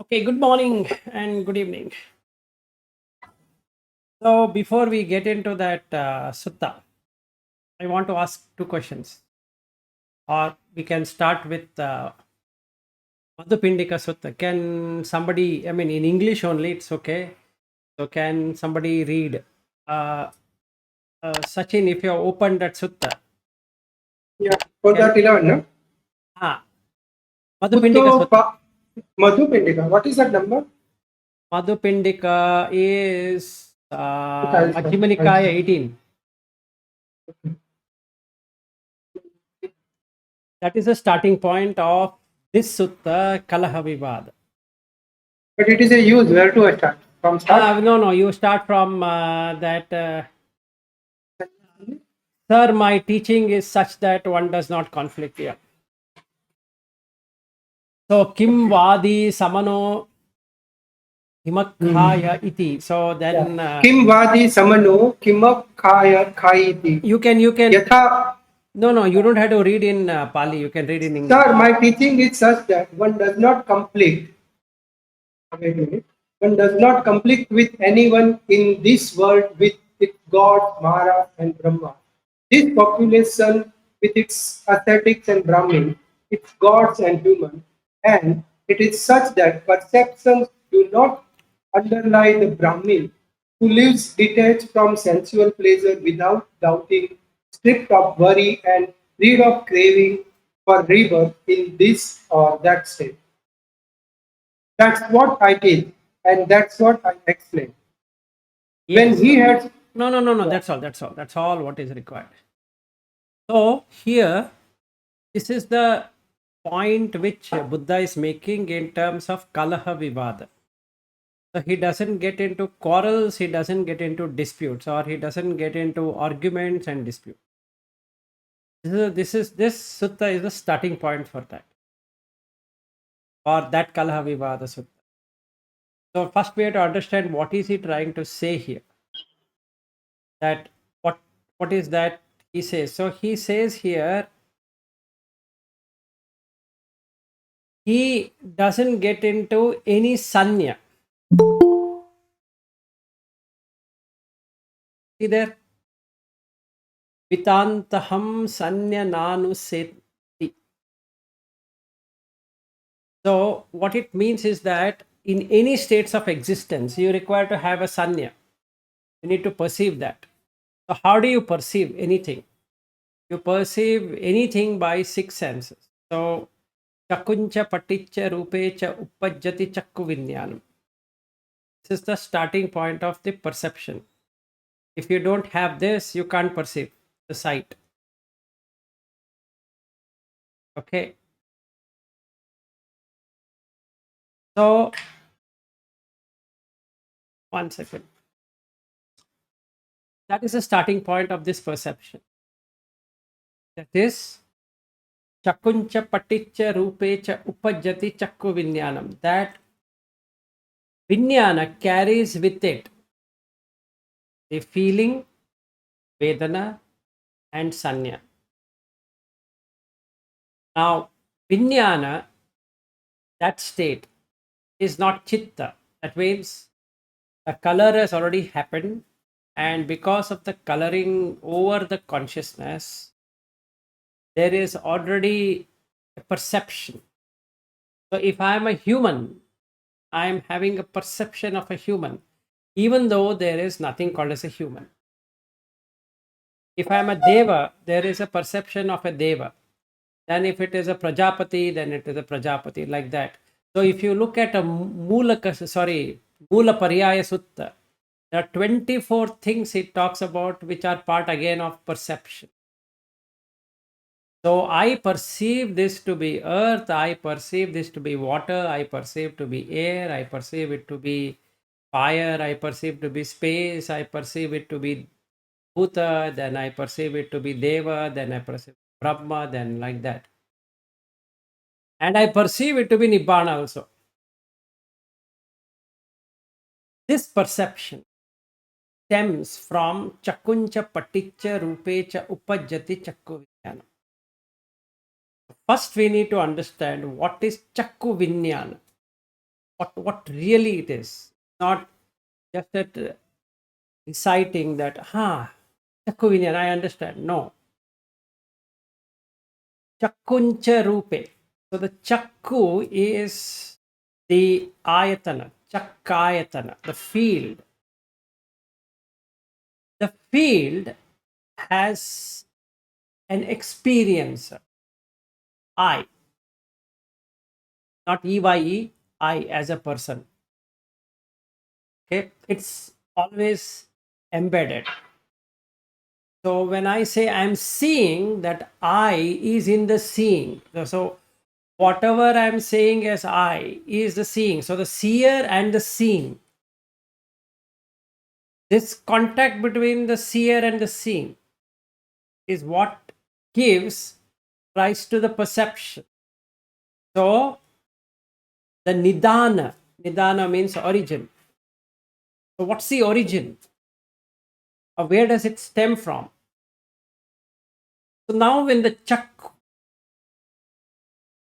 Okay, good morning and good evening. So, before we get into that sutta, I want to ask two questions. Or we can start with Madhupindika Sutta. Can somebody, I mean, in English only, it's okay. So, can somebody read? Uh, Sachin, if you have opened that sutta, Yeah, for can that 11, no? ah, Madhupindika Bhutto Sutta. Madhu Pendika. What is that number? Madhupindika is Okay, I'll check. Majjhima Nikaya 18. That is the starting point of this sutta, Kalaha Vivada. But it is a use. Where to start? From start? No. You start from that. Sir, my teaching is such that one does not conflict here. So, Kim Okay. Vadi Samano Himakhaya iti. So Yeah. then Kim Vadi Samano Kimak Khaya Khaiti. you can. Yatha. No. You don't have to read in Pali. You can read in Sir, English. my teaching is such that one does not conflict. Wait a minute. One does not conflict with anyone in this world with God, Mara, and Brahma. This population, with its ascetics and Brahmin, its gods and human, and it is such that perceptions do not underlie the Brahmin, who lives detached from sensual pleasure without doubting, stripped of worry, and rid of craving for rebirth in this or that state. That's what I did, and that's what I explained. When Yes. he had, No. yeah, That's all what is required. So here, this is the point which Buddha is making in terms of Kalaha Vivada. So he doesn't get into quarrels, he doesn't get into disputes, or he doesn't get into arguments and disputes. This sutta is the starting point for that, or that Kalaha Vivada Sutta. So first we have to understand what is he trying to say here. That what is that he says. So he says here he doesn't get into any sañña. See there? Vitantaham sanya nanu seti. So what it means is that in any states of existence, you require to have a sanya. You need to perceive that. So how do you perceive anything? You perceive anything by six senses. So chakuncha paticcha rupecha uppajjati chakku vinyanam. This is the starting point of the perception. If you don't have this, you can't perceive the sight. Okay. So one second. That is the starting point of this perception. That is chakuncha paticcha rupecha uppajjati chakku vinyanam. That vinyana carries with it the feeling, vedana, and sanya. Now, vinyana, that state, is not chitta. That means the color has already happened, and because of the coloring over the consciousness, there is already a perception. So, if I am a human, I am having a perception of a human, even though there is nothing called as a human. If I am a deva, there is a perception of a deva. Then if it is a prajapati, then it is a prajapati, like that. So if you look at a Mula Paryaya Sutta, there are 24 things it talks about which are part again of perception. So I perceive this to be earth, I perceive this to be water, I perceive to be air, I perceive it to be fire, I perceive to be space, I perceive it to be Bhuta, then I perceive it to be Deva, then I perceive Brahma, then like that. And I perceive it to be Nibbana also. This perception stems from Chakuncha Paticcha Rupecha Upajjati Chakku Vijnana. First, we need to understand what is Chakku Vijnana. what really it is. Not just that reciting that, Chakku Vinyan, I understand. No. Chakkuncha Rupe. So the Chakku is the Ayatana, Chakkayatana, the field. The field has an experiencer, I, not EYE, I as a person. Okay, it's always embedded. So when I say I'm seeing, that I is in the seeing. So whatever I'm saying as I is the seeing. So the seer and the seen. This contact between the seer and the seeing is what gives rise to the perception. So the nidana means origin. So what's the origin? Or where does it stem from? So now when the chak,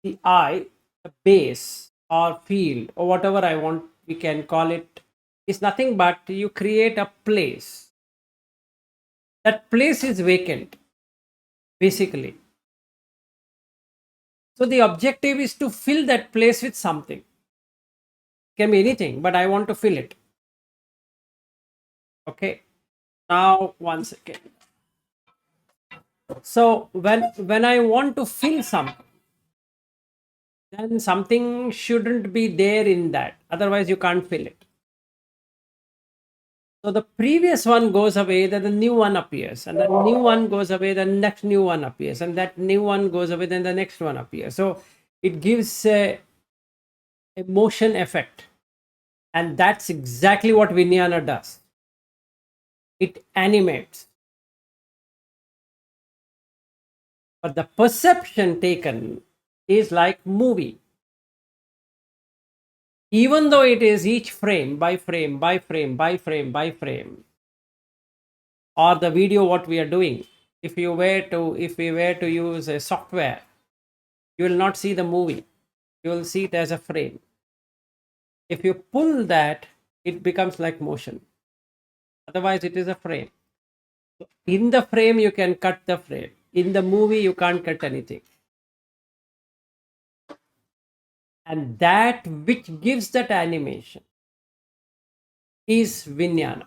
the eye, the base or field or whatever I want, we can call it, is nothing but you create a place. That place is vacant, basically. So the objective is to fill that place with something. It can be anything, but I want to fill it. Okay. Now, one second. So when I want to fill something, then something shouldn't be there in that. Otherwise, you can't fill it. So the previous one goes away, then the new one appears, and the new one goes away, the next new one appears, and that new one goes away, then the next one appears. So it gives a motion effect, and that's exactly what Vijnana does. It animates, but the perception taken is like movie. Even though it is each frame by frame by frame by frame by frame, or the video what we are doing, if we were to use a software, you will not see the movie, you will see it as a frame. If you pull that, it becomes like motion. Otherwise it is a frame. In the frame you can cut the frame, in the movie you can't cut anything. And that which gives that animation is Vijnana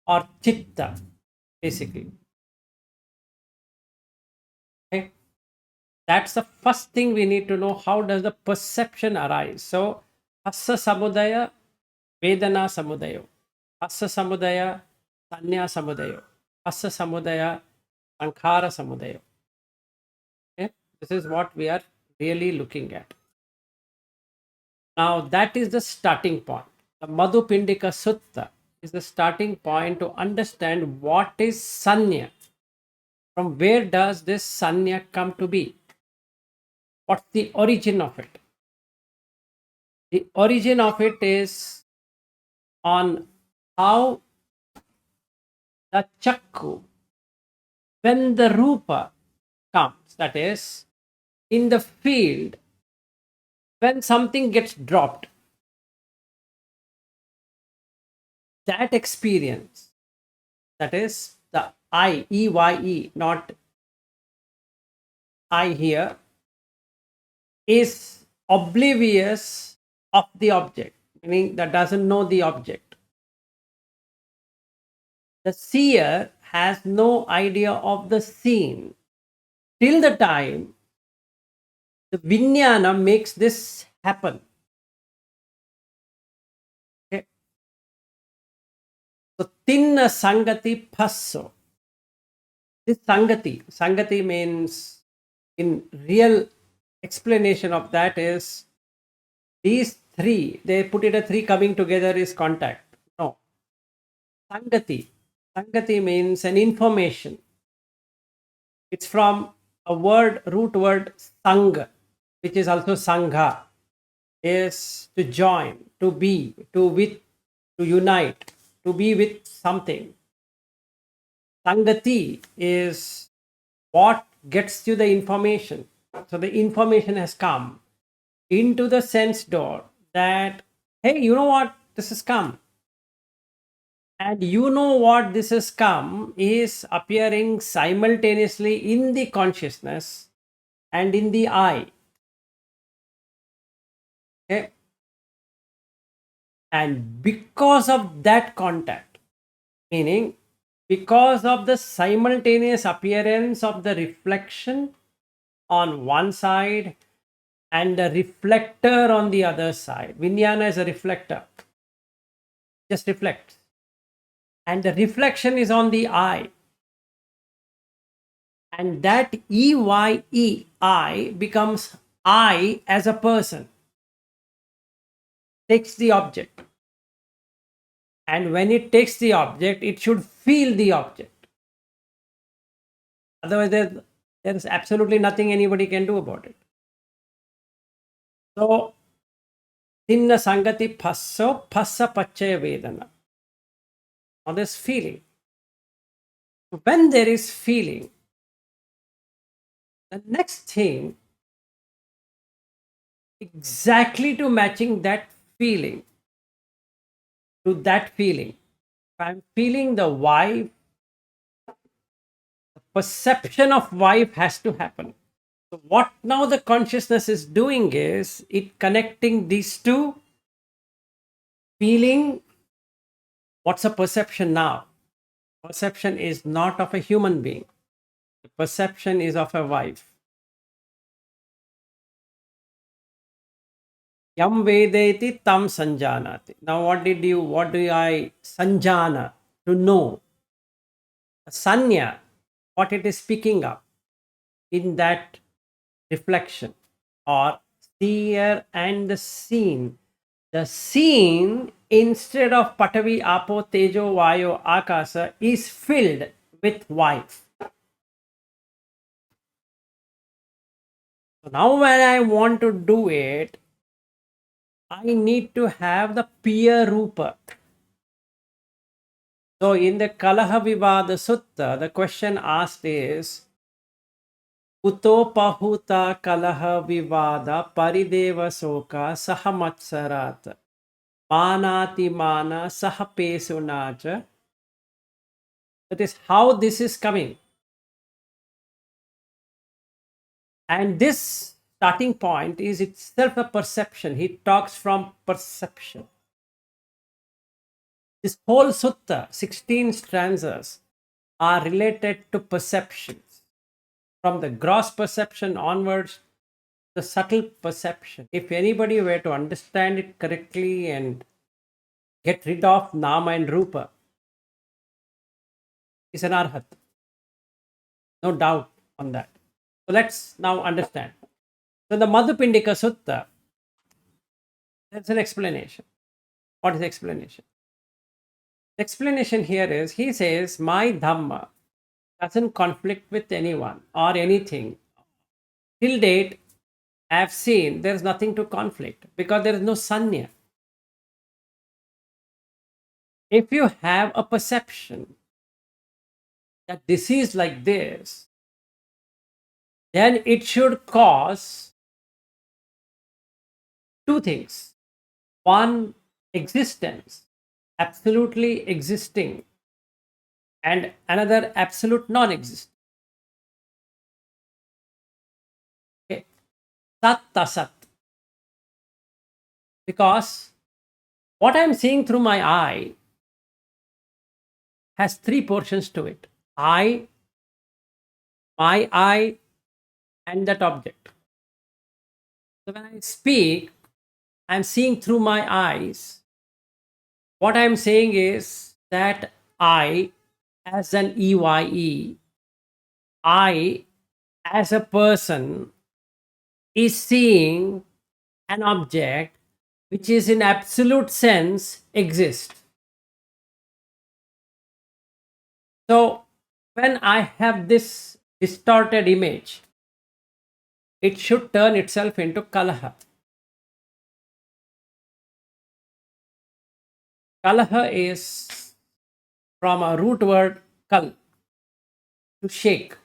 or Chitta, basically. Okay? That's the first thing we need to know. How does the perception arise? So, Hassa Samudaya, Vedana Samudayo. Hassa Samudaya, Sanya Samudayo. Hassa Samudaya, Sankhara Samudayo. Okay? This is what we are really looking at. Now, that is the starting point. The Madhupindika Sutta is the starting point to understand what is Sanya. From where does this Sanya come to be? What's the origin of it? The origin of it is on how the Chakku, when the Rupa comes, that is, in the field, when something gets dropped, that experience, that is the I, EYE, not I here, is oblivious of the object, meaning that doesn't know the object. The seer has no idea of the scene till the time the Vijnana makes this happen. Okay. So Tinna Sangati Passo. This Sangati means, in real explanation of that is, these three, they put it a three coming together is contact. No. Sangati means an information. It's from a word, root word sang, which is also sangha, is to join, to be, to with, to unite, to be with something. Sangati is what gets you the information. So the information has come into the sense door. that, hey, you know what? This has come. And you know what this has come is appearing simultaneously in the consciousness and in the I. Okay? And because of that contact, meaning because of the simultaneous appearance of the reflection on one side and the reflector on the other side, Vijnana is a reflector, just reflects, and the reflection is on the I, and that EYEI becomes I as a person, takes the object, and when it takes the object, it should feel the object. Otherwise, there is absolutely nothing anybody can do about it. So, Tinna Sangati Passo Passa Pachaya Vedana. Now, there's feeling. When there is feeling, the next thing, exactly to matching that feeling to that feeling. If I'm feeling the wife, the perception of wife has to happen. So what now the consciousness is doing is it connecting these two, feeling. What's a perception now? Perception is not of a human being. The perception is of a wife. Yam vedeti tam sanjanati. Now what do I sanjana? To know. Sañña, what it is picking up in that reflection or seer and the seen. The seen, instead of Patavi, Apo, Tejo, Vayo, Akasa, is filled with wife. So now when I want to do it, I need to have the Piya Rupa. So in the Kalaha Vivada Sutta, the question asked is, Utopahuta Kalaha Vivada Parideva Soka Sahamatsarat Manati Mana Sahapesunacha. That is how this is coming. And this starting point is itself a perception. He talks from perception. This whole sutta, 16 stanzas, are related to perceptions. From the gross perception onwards, the subtle perception. If anybody were to understand it correctly and get rid of Nama and Rupa, is an arhat. No doubt on that. So let's now understand. So the Madhupindika Sutta, there's an explanation. What is the explanation? The explanation here is he says, my Dhamma doesn't conflict with anyone or anything. Till date, I have seen there is nothing to conflict because there is no sañña. If you have a perception that this is like this, then it should cause two things. One, existence, absolutely existing, and another, absolute non existent. Okay. Sat tasat. Because what I'm seeing through my eye has three portions to it: I, my eye, and that object. So when I speak, I'm seeing through my eyes. What I'm saying is that I, as an EYE, I, as a person, is seeing an object which is in absolute sense exists. So when I have this distorted image, it should turn itself into kalaha. Kalaha is from a root word kal, to shake.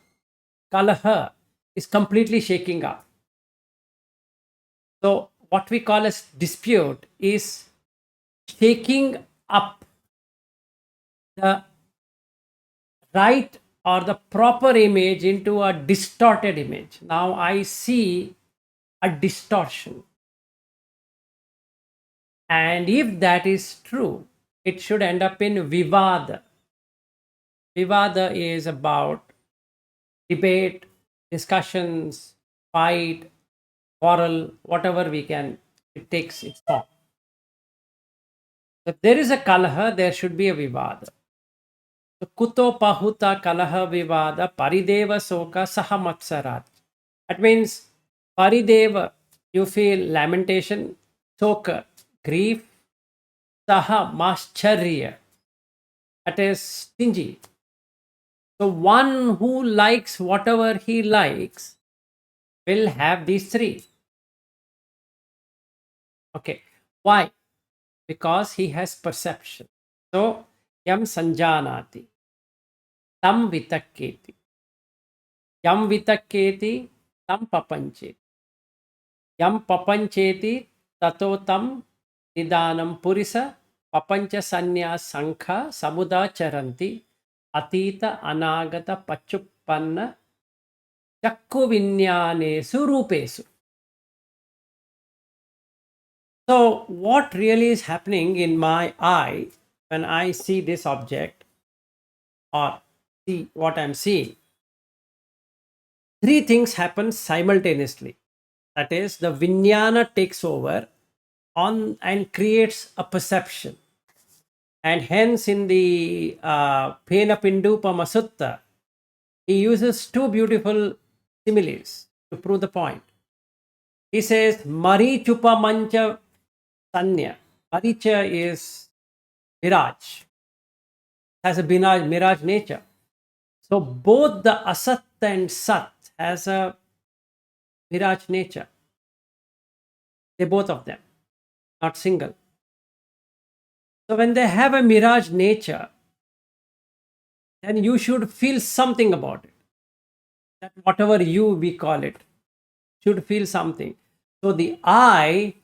Kalaha is completely shaking up. So what we call as dispute is taking up the right or the proper image into a distorted image. Now I see a distortion. And if that is true, it should end up in vivada. Vivada is about debate, discussions, fight, quarrel, whatever we can, it takes its form. If there is a kalaha, there should be a vivada. So, kuto pahuta kalaha vivada parideva soka saha matsarat. That means parideva, you feel lamentation, soka, grief, saha mascharya, that is stingy. So, one who likes whatever he likes will have these three. Okay. Why? Because he has perception. So, yam sanjanati, tam vitakketi. Yam vitakketi, tam papancheti. Yam papancheti, tato tam nidanam purisa, papancha sanya sankha samuda charanti, atita anagata pachuppanna chakku vinyanesu rupesu. So, what really is happening in my eye when I see this object or see what I'm seeing? Three things happen simultaneously. That is, the vijnana takes over on and creates a perception. And hence, in the Pena Pindupama Sutta, he uses two beautiful similes to prove the point. He says, Marichupa mancha sanya. Maricha is mirage, has a mirage nature. So both the asat and sat has a mirage nature. They both of them, not single. So when they have a mirage nature, then you should feel something about it. That whatever you we call it should feel something. So the eye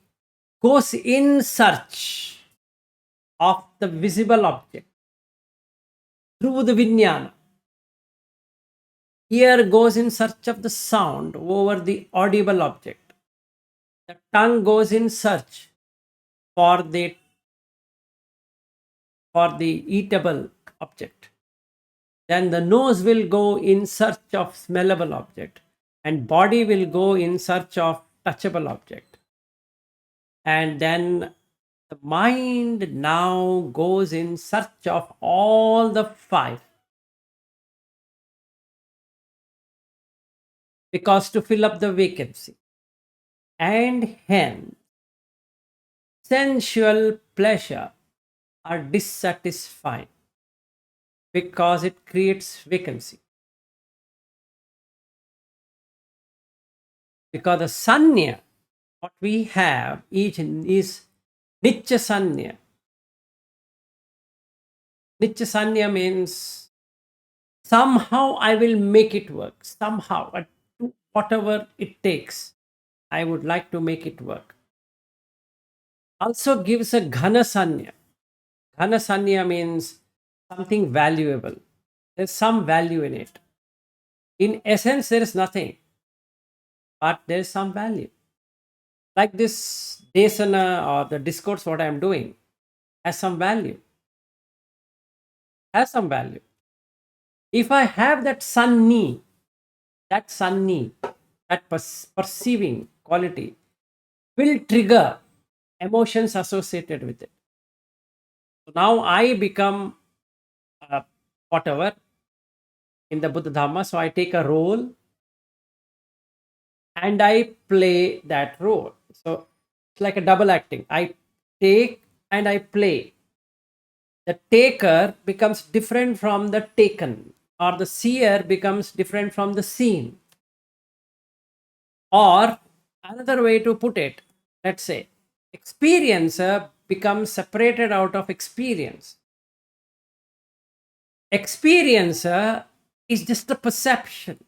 goes in search of the visible object through the vijnana. Ear goes in search of the sound over the audible object. The tongue goes in search for the eatable object. Then the nose will go in search of smellable object, and body will go in search of touchable object. And then the mind now goes in search of all the five, because to fill up the vacancy. And hence sensual pleasure are dissatisfying because it creates vacancy. Because the sanya, what we have is nitya sanya. Nitya sanya means somehow I will make it work. Somehow, whatever it takes, I would like to make it work. Also gives a ghana sanya. Ghana sanya means something valuable. There's some value in it. In essence, there is nothing, but there's some value. Like this desana or the discourse, what I'm doing, has some value. Has some value. If I have that sunny, that perceiving quality will trigger emotions associated with it. So now I become whatever in the Buddha Dhamma. So I take a role and I play that role. So it's like a double acting. I take and I play. The taker becomes different from the taken, or the seer becomes different from the seen. Or another way to put it, let's say, experiencer becomes separated out of experience. Experiencer is just a perception.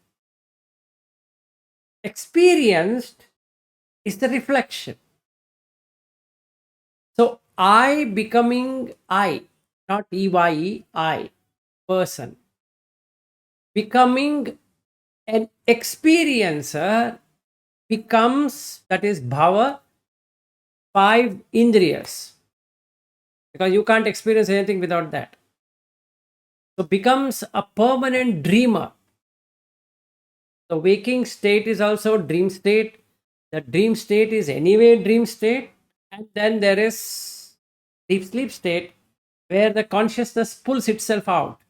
Experienced is the reflection. I becoming I, not EYE, I, person, becoming an experiencer becomes, that is bhava, five indriyas, because you can't experience anything without that. So becomes a permanent dreamer. The waking state is also dream state. The dream state is anyway dream state. And then there is deep sleep state where the consciousness pulls itself out.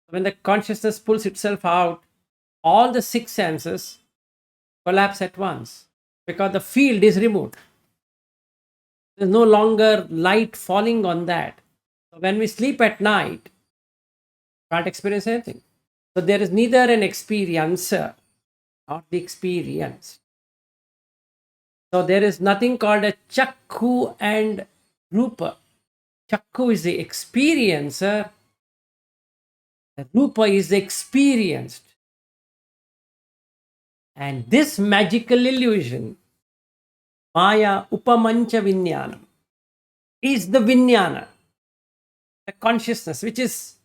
When the consciousness pulls itself out, all the six senses collapse at once because the field is removed. There's no longer light falling on that. So when we sleep at night, can't experience anything. So there is neither an experiencer nor the experience. So there is nothing called a chakku and rupa. Chakku is the experiencer, the rupa is the experienced. And this magical illusion, Maya Upamancha Vinyana, is the Vinyana, the consciousness, which is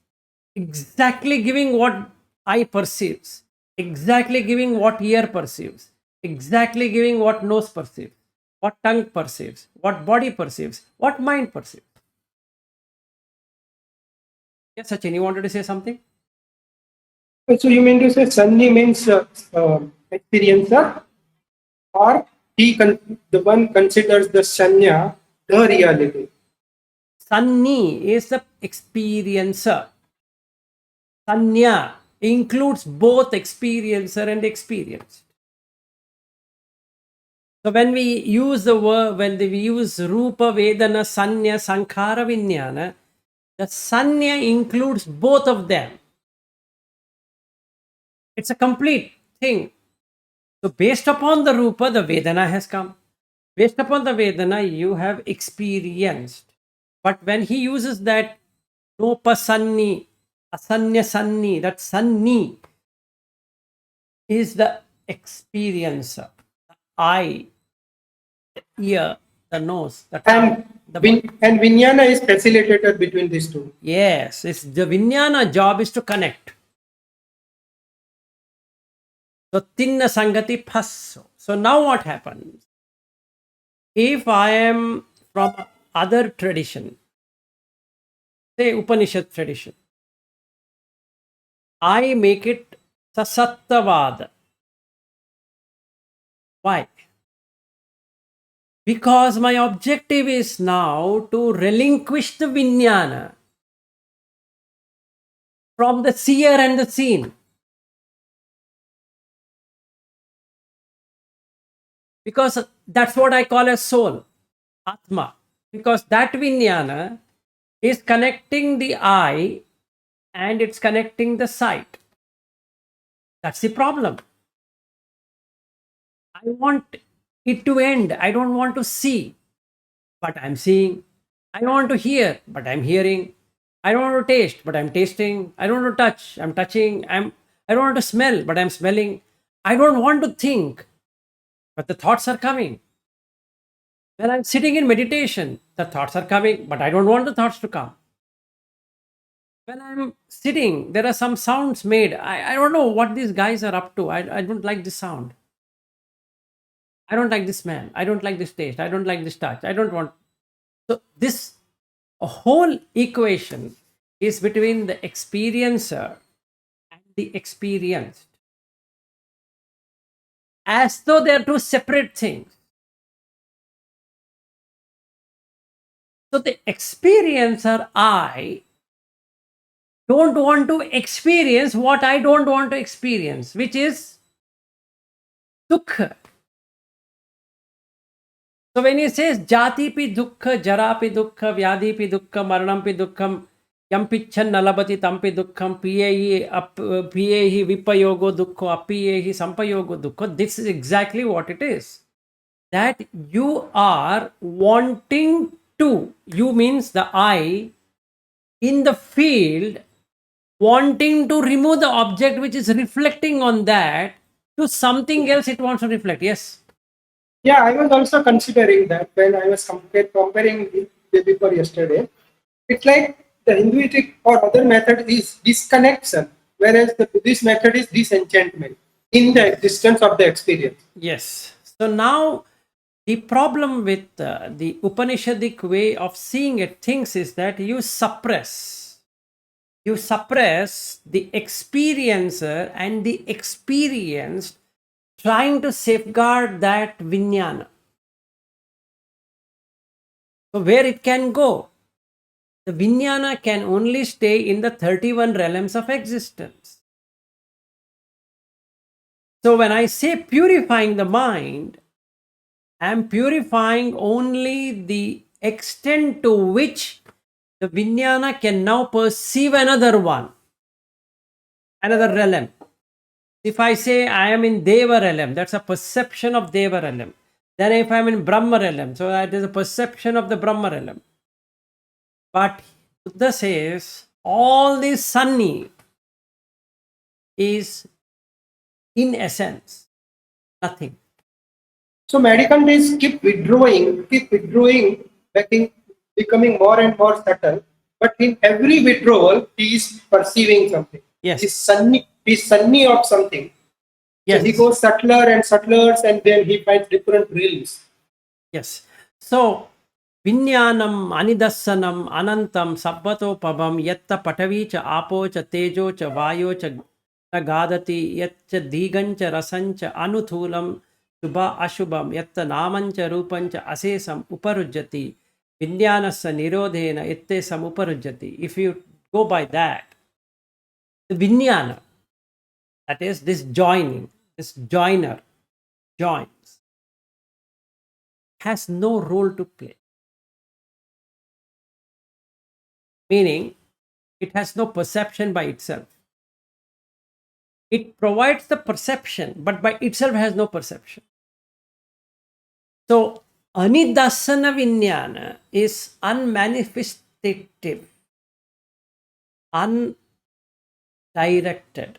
exactly giving what eye perceives, exactly giving what ear perceives, exactly giving what nose perceives, what tongue perceives, what body perceives, what mind perceives. Yes, Sachin, you wanted to say something? So you mean to say Sunny means experiencer, or the one considers the sañña the reality? Sanni is the experiencer. Sañña includes both experiencer and experienced. So when we use the word, when we use Rupa, Vedana, Sanya, Sankhara, Vinyana, the Sanya includes both of them. It's a complete thing. So based upon the Rupa, the Vedana has come. Based upon the Vedana, you have experienced. But when he uses that Nopa Sanni, Asanya Sanni, that Sanni is the experiencer. The eye, the ear, the nose, the tongue, the body. And Vijnana is facilitator between these two. Yes, it's the Vijnana job is to connect. So Tinna Sangati Passo. So now what happens? If I am from other tradition, say Upanishad tradition, I make it Sasattavada. Why? Because my objective is now to relinquish the Vijnana from the seer and the seen. Because that's what I call as soul, Atma. Because that Vijnana is connecting the eye and it's connecting the sight. That's the problem. I want it to end. I don't want to see, but I'm seeing. I don't want to hear, but I'm hearing. I don't want to taste, but I'm tasting. I don't want to touch, I'm touching. I don't want to smell, but I'm smelling. I don't want to think, but the thoughts are coming. When I'm sitting in meditation, the thoughts are coming, but I don't want the thoughts to come. When I'm sitting, there are some sounds made. I don't know what these guys are up to. I don't like this sound. I don't like this smell. I don't like this taste. I don't like this touch. I don't want. So, this whole equation is between the experiencer and the experienced, as though they are two separate things. So, the experiencer, I don't want to experience what I don't want to experience, which is dukkha. So when he says jati pi dukkha, jara pi dukkha, vyadhi pi dukkha, maranam pi dukkham, yam picchan nalabati tampi dukkham, piyehi vipayogo dukkho, apiyehi sampayogo dukkho, this is exactly what it is. That you are wanting to, you means the I, in the field, wanting to remove the object which is reflecting on that to something else it wants to reflect. Yes. Yeah, I was also considering that when I was comparing day before yesterday. It's like the Hinduistic or other method is disconnection, whereas the Buddhist method is disenchantment in the Yes. existence of the experience. Yes. So now the problem with the Upanishadic way of seeing at things is that you suppress the experiencer and the experienced trying to safeguard that vijnana. So where it can go? The vijnana can only stay in the 31 realms of existence. So when I say purifying the mind, I am purifying only the extent to which the vijnana can now perceive another one, another realm. If I say I am in Deva realm, that's a perception of Deva realm. Then if I'm in Brahma realm, so that is a perception of the Brahma realm. But Buddha says all this sañña is in essence nothing. So medical keep withdrawing, becoming more and more subtle. But in every withdrawal, he is perceiving something. Yes, He's sunny of something. So he yes, goes subtler and subtler, and then he finds different realms. yes. So Vinyanam, Anidassanam, Anantam, Sabbatopabam, Yatta Patavicha, Apocha, Tejocha, Vayocha, Gadati, Yatcha Digancha, Rasancha, Anuthulam, Shubha Ashubham, Yatta Namancha, Rupancha, Asesam, Uparujati, Vinyanasa Nirodhena, Ittesam Uparujati. If you go by that, the Vinyana, that is this joining, this joiner, joins, has no role to play. Meaning, it has no perception by itself. It provides the perception, but by itself has no perception. So, anidasana vinyana is unmanifestative, undirected.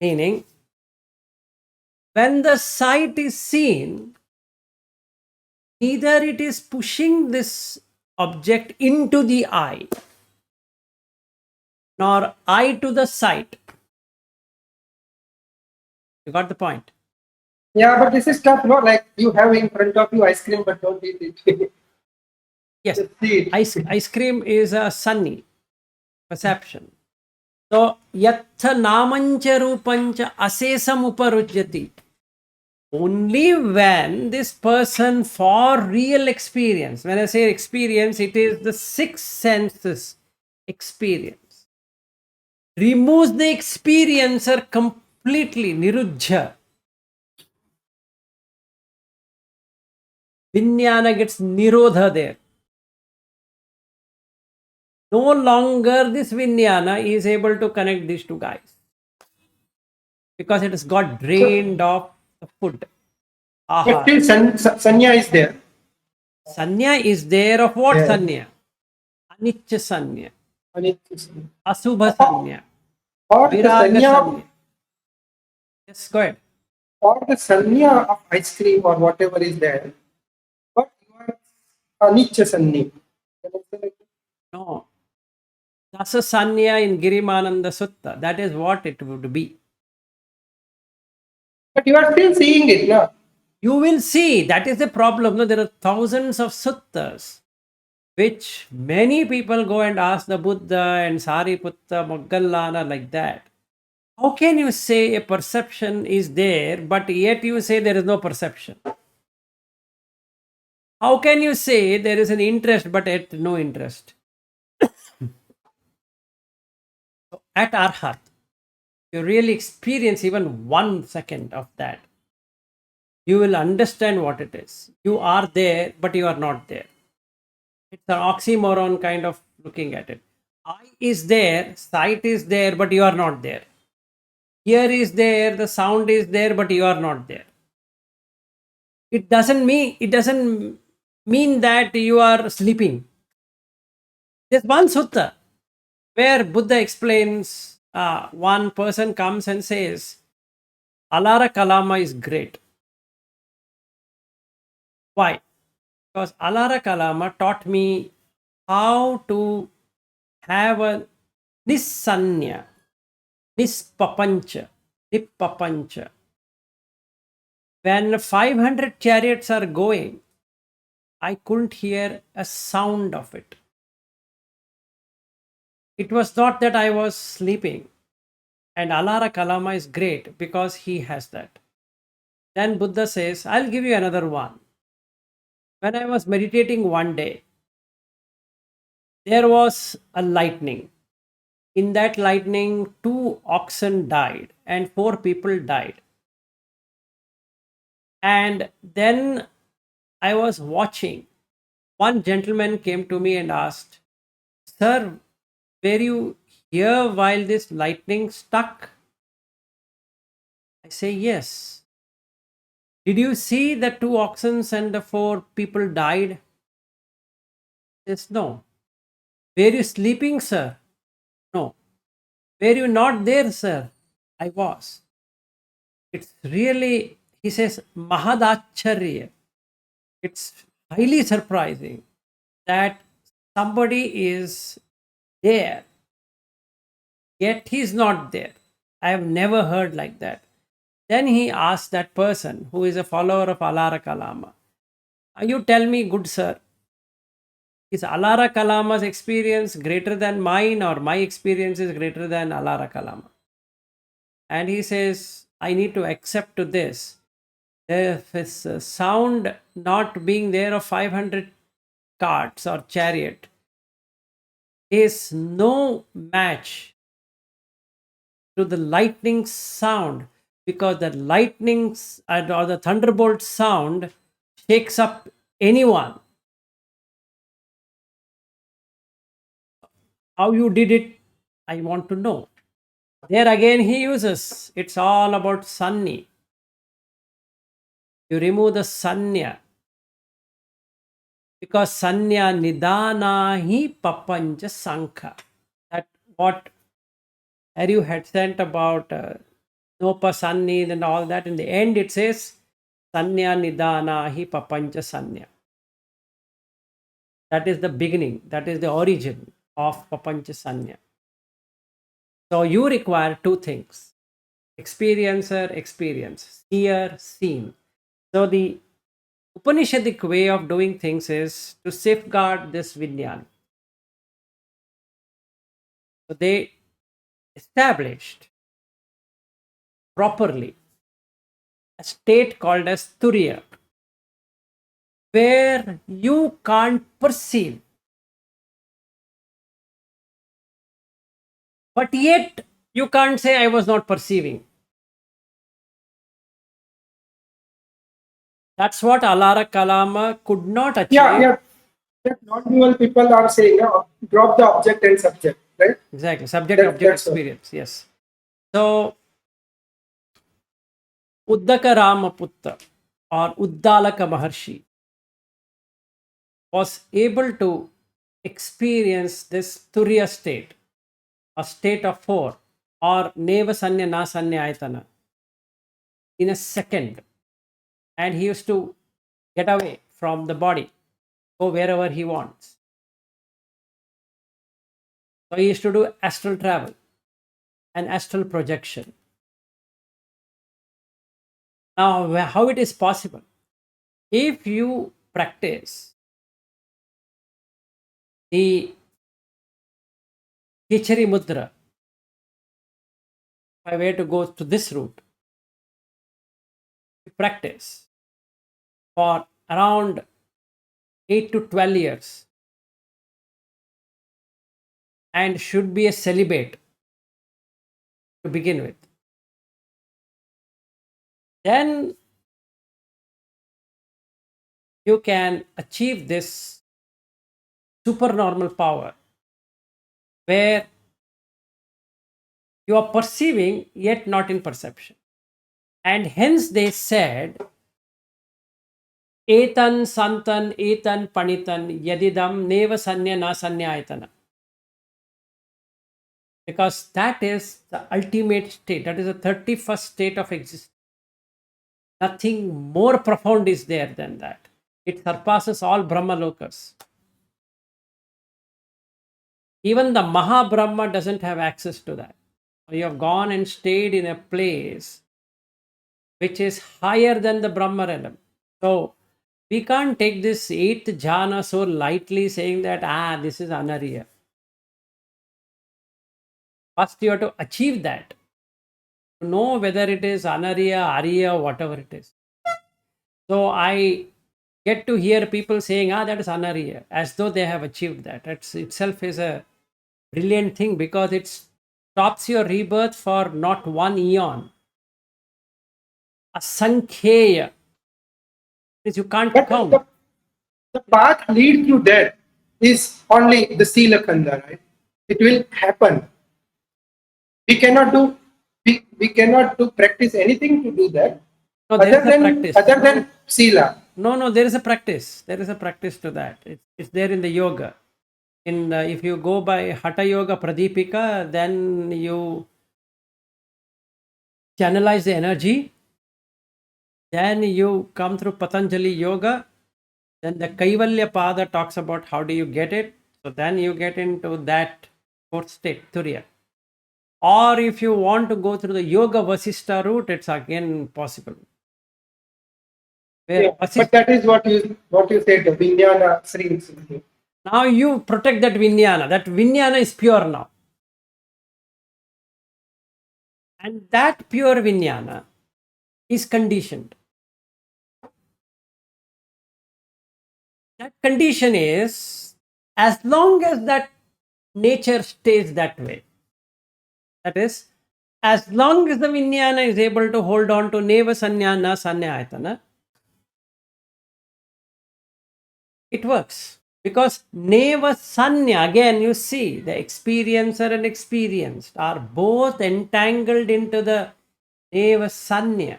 Meaning, when the sight is seen, neither it is pushing this object into the eye, nor eye to the sight. You got the point? Yeah, but this is tough, no? Like you have in front of you ice cream, but don't eat it. Yes, Just see it. ice cream is a sunny perception. So, yattha namancha rupancha asesam uparujyati. Only when this person for real experience, when I say experience, it is the six senses experience, removes the experiencer completely, nirujja. Vijnana gets nirodha there. No longer this Vijnana is able to connect these two guys because it has got So, drained of the food. but Aha. still, Sanya is there. Sanya is there of what Yeah. Sanya? Anicca Sanya, And Asubha or, Sanya, or the Viraga Sanya Sanya. Yes, go ahead. or the Sanya of ice cream or whatever is there. But you are Anicca Sanni. No, Dasa Sanya in Girimananda Sutta. That is what it would be. But you are still seeing it, no? You will see that is the problem. No, there are thousands of suttas which many people go and ask the Buddha and Sariputta, Moggallana like that. How can you say a perception is there, but yet you say there is no perception? How can you say there is an interest, but yet no interest? At Arhat, you really experience even 1 second of that, you will understand what it is. You are there, but you are not there. It's an oxymoron kind of looking at it. Eye is there, sight is there, but you are not there. Ear is there, the sound is there, but you are not there. It doesn't mean that you are sleeping. There's one sutta where Buddha explains, one person comes and says, Alara Kalama is great. Why? Because Alara Kalama taught me how to have a nisanya, nispapancha, nippapancha. When 500 chariots are going, I couldn't hear a sound of it. It was not that I was sleeping. And Alara Kalama is great because he has that. Then Buddha says, I'll give you another one. When I was meditating one day, there was a lightning. In that lightning, 2 oxen died and 4 people died. And then I was watching. One gentleman came to me and asked, Sir, were you here while this lightning struck? I say, Yes. Did you see the 2 oxen and the 4 people died? Says, No. Were you sleeping, sir? No. Were you not there, sir? I was. It's really, he says, Mahadacharya. It's highly surprising that somebody is there, yet he's not there. I have never heard like that. Then he asked that person who is a follower of Alara Kalama, You tell me, good sir, is Alara Kalama's experience greater than mine or my experience is greater than Alara Kalama? And he says, I need to accept to this. If this sound not being there of 500 carts or chariot is no match to the lightning sound, because the lightnings or the thunderbolt sound shakes up anyone. How you did it, I want to know. There again he uses, it's all about sunny. You remove the sanya, because sanya nidana hi papancha sankha. That what Harry had sent about nopa sanni and all that. In the end, it says sanya nidana hi papancha sanya. That is the beginning. That is the origin of papancha sanya. So you require 2 things: experiencer, experience; seer, seen. So the Upanishadic way of doing things is to safeguard this vinyan. So they established properly a state called as turiya, where you can't perceive, but yet you can't say I was not perceiving. That's what Alara Kalama could not Yeah, achieve. yeah. That non-dual people are saying, drop the object and subject, right? Exactly, subject object That's what. experience. Yes. So Uddaka Ramaputta or Uddalaka Maharshi was able to experience this Turiya state, a state of 4, or Neva Sanya Na Sanya Ayatana, in a second. And he used to get away from the body, go wherever he wants. So he used to do astral travel and astral projection. Now, how it is possible? If you practice the Kichari Mudra, if I were to go to this route, practice for around 8 to 12 years and should be a celibate to begin with. Then you can achieve this supernormal power where you are perceiving yet not in perception. And hence they said, Etan santan etan panitan yadidam neva sanya na sanya ayatana. Because that is the ultimate state. That is the 31st state of existence. Nothing more profound is there than that. It surpasses all Brahma lokas. Even the Mahabrahma doesn't have access to that. You have gone and stayed in a place which is higher than the Brahma realm. So we can't take this eighth jhana so lightly, saying that this is anariya. First you have to achieve that, to know whether it is anariya, ariya, whatever it is. So I get to hear people saying, that is anariya, as though they have achieved that. That itself is a brilliant thing, because it stops your rebirth for not one eon. Asankheya is you can't But count. the path lead to that is only the Sila Khanda, right? It will happen. We cannot do we cannot do practice anything to do that No, there is a practice. other than Sila. No, there is a practice. There is a practice to that. It's there in the yoga. In if you go by Hatha Yoga Pradipika, then you channelize the energy. Then you come through Patanjali Yoga. Then the Kaivalya Pada talks about how do you get it. So then you get into that fourth state, Turiya. Or if you want to go through the Yoga Vasistha route, it's again possible. Where Yeah, but that is what you said, the Vijnana Sri. now you protect that Vijnana. That Vijnana is pure now. And that pure Vijnana is conditioned. That condition is, as long as that nature stays that way. That is, as long as the Vijnana is able to hold on to Neva Sanya Na Sanya Ayatana, it works. Because Neva Sanya, again you see, the experiencer and experienced are both entangled into the Neva Sanya.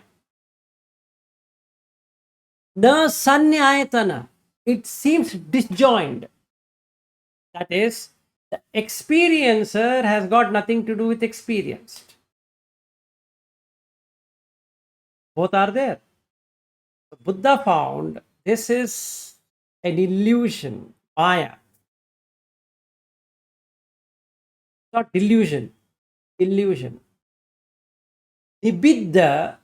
Na Sanya Ayatana, it seems disjoined. That is, the experiencer has got nothing to do with experienced. Both are there. Buddha found this is an illusion, maya, not delusion, illusion. Nibbida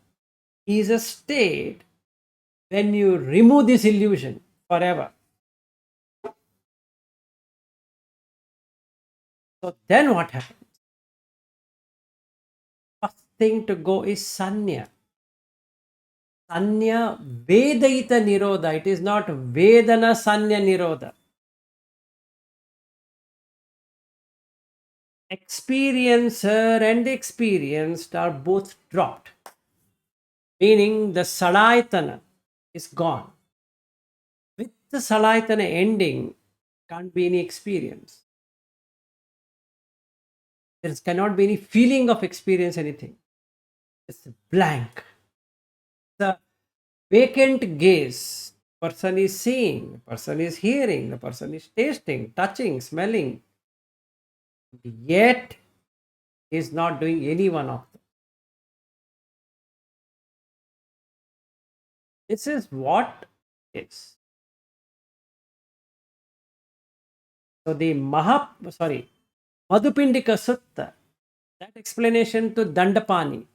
is a state when you remove this illusion forever. So then what happens? First thing to go is sañña. Sañña Vedaita Nirodha. It is not Vedana Sañña Nirodha. Experiencer and experienced are both dropped, meaning the Salayatana is gone. With the Salayatana ending, can't be any experience. There cannot be any feeling of experience, anything. It's blank. The vacant gaze. Person is seeing, the person is hearing, the person is tasting, touching, smelling. Yet is not doing any one of them. This is what is. So the Madhupindika Sutta, that explanation to Dandapani,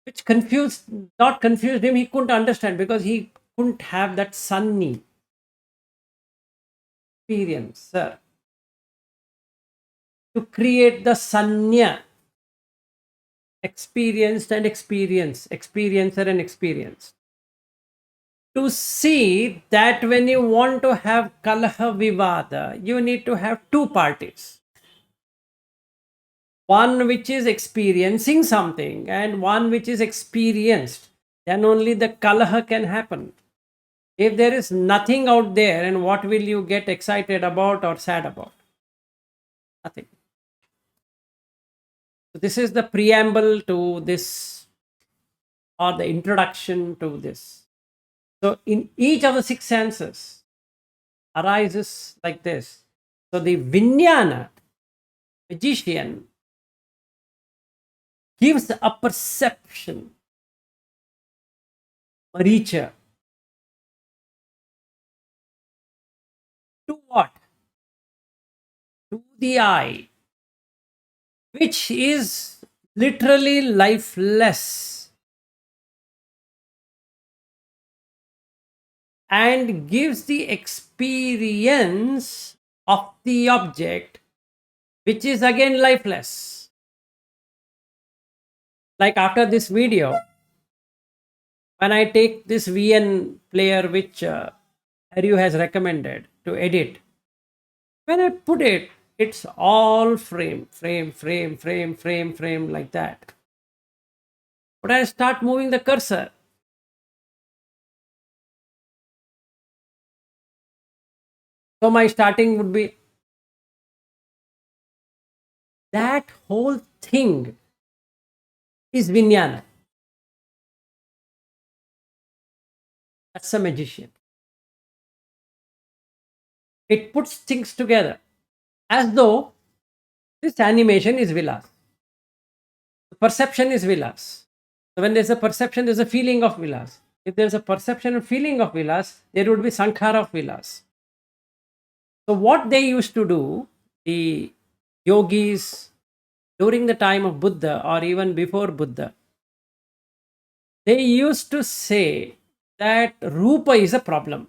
which not confused him, he couldn't understand because he couldn't have that sunny experience, sir. To create the sañña, experienced and experiencer and experienced. To see that when you want to have kalaha vivada, you need to have two parties. One which is experiencing something and one which is experienced. Then only the kalaha can happen. If there is nothing out there, and what will you get excited about or sad about? Nothing. So this is the preamble to this, or the introduction to this. So in each of the six senses arises like this. So the Vijnana, magician, gives a perception. Maricha, the eye, which is literally lifeless, and gives the experience of the object, which is again lifeless. Like after this video, when I take this VN player which Aryu has recommended to edit, when I put it, it's all frame like that. But I start moving the cursor. So my starting would be that whole thing is Vijnana. That's a magician. It puts things together as though this animation is Vilas. The perception is Vilas. So when there's a perception, there's a feeling of Vilas. If there's a perception and feeling of Vilas, there would be Sankhara of Vilas. So what they used to do, the yogis during the time of Buddha or even before Buddha, they used to say that Rupa is a problem.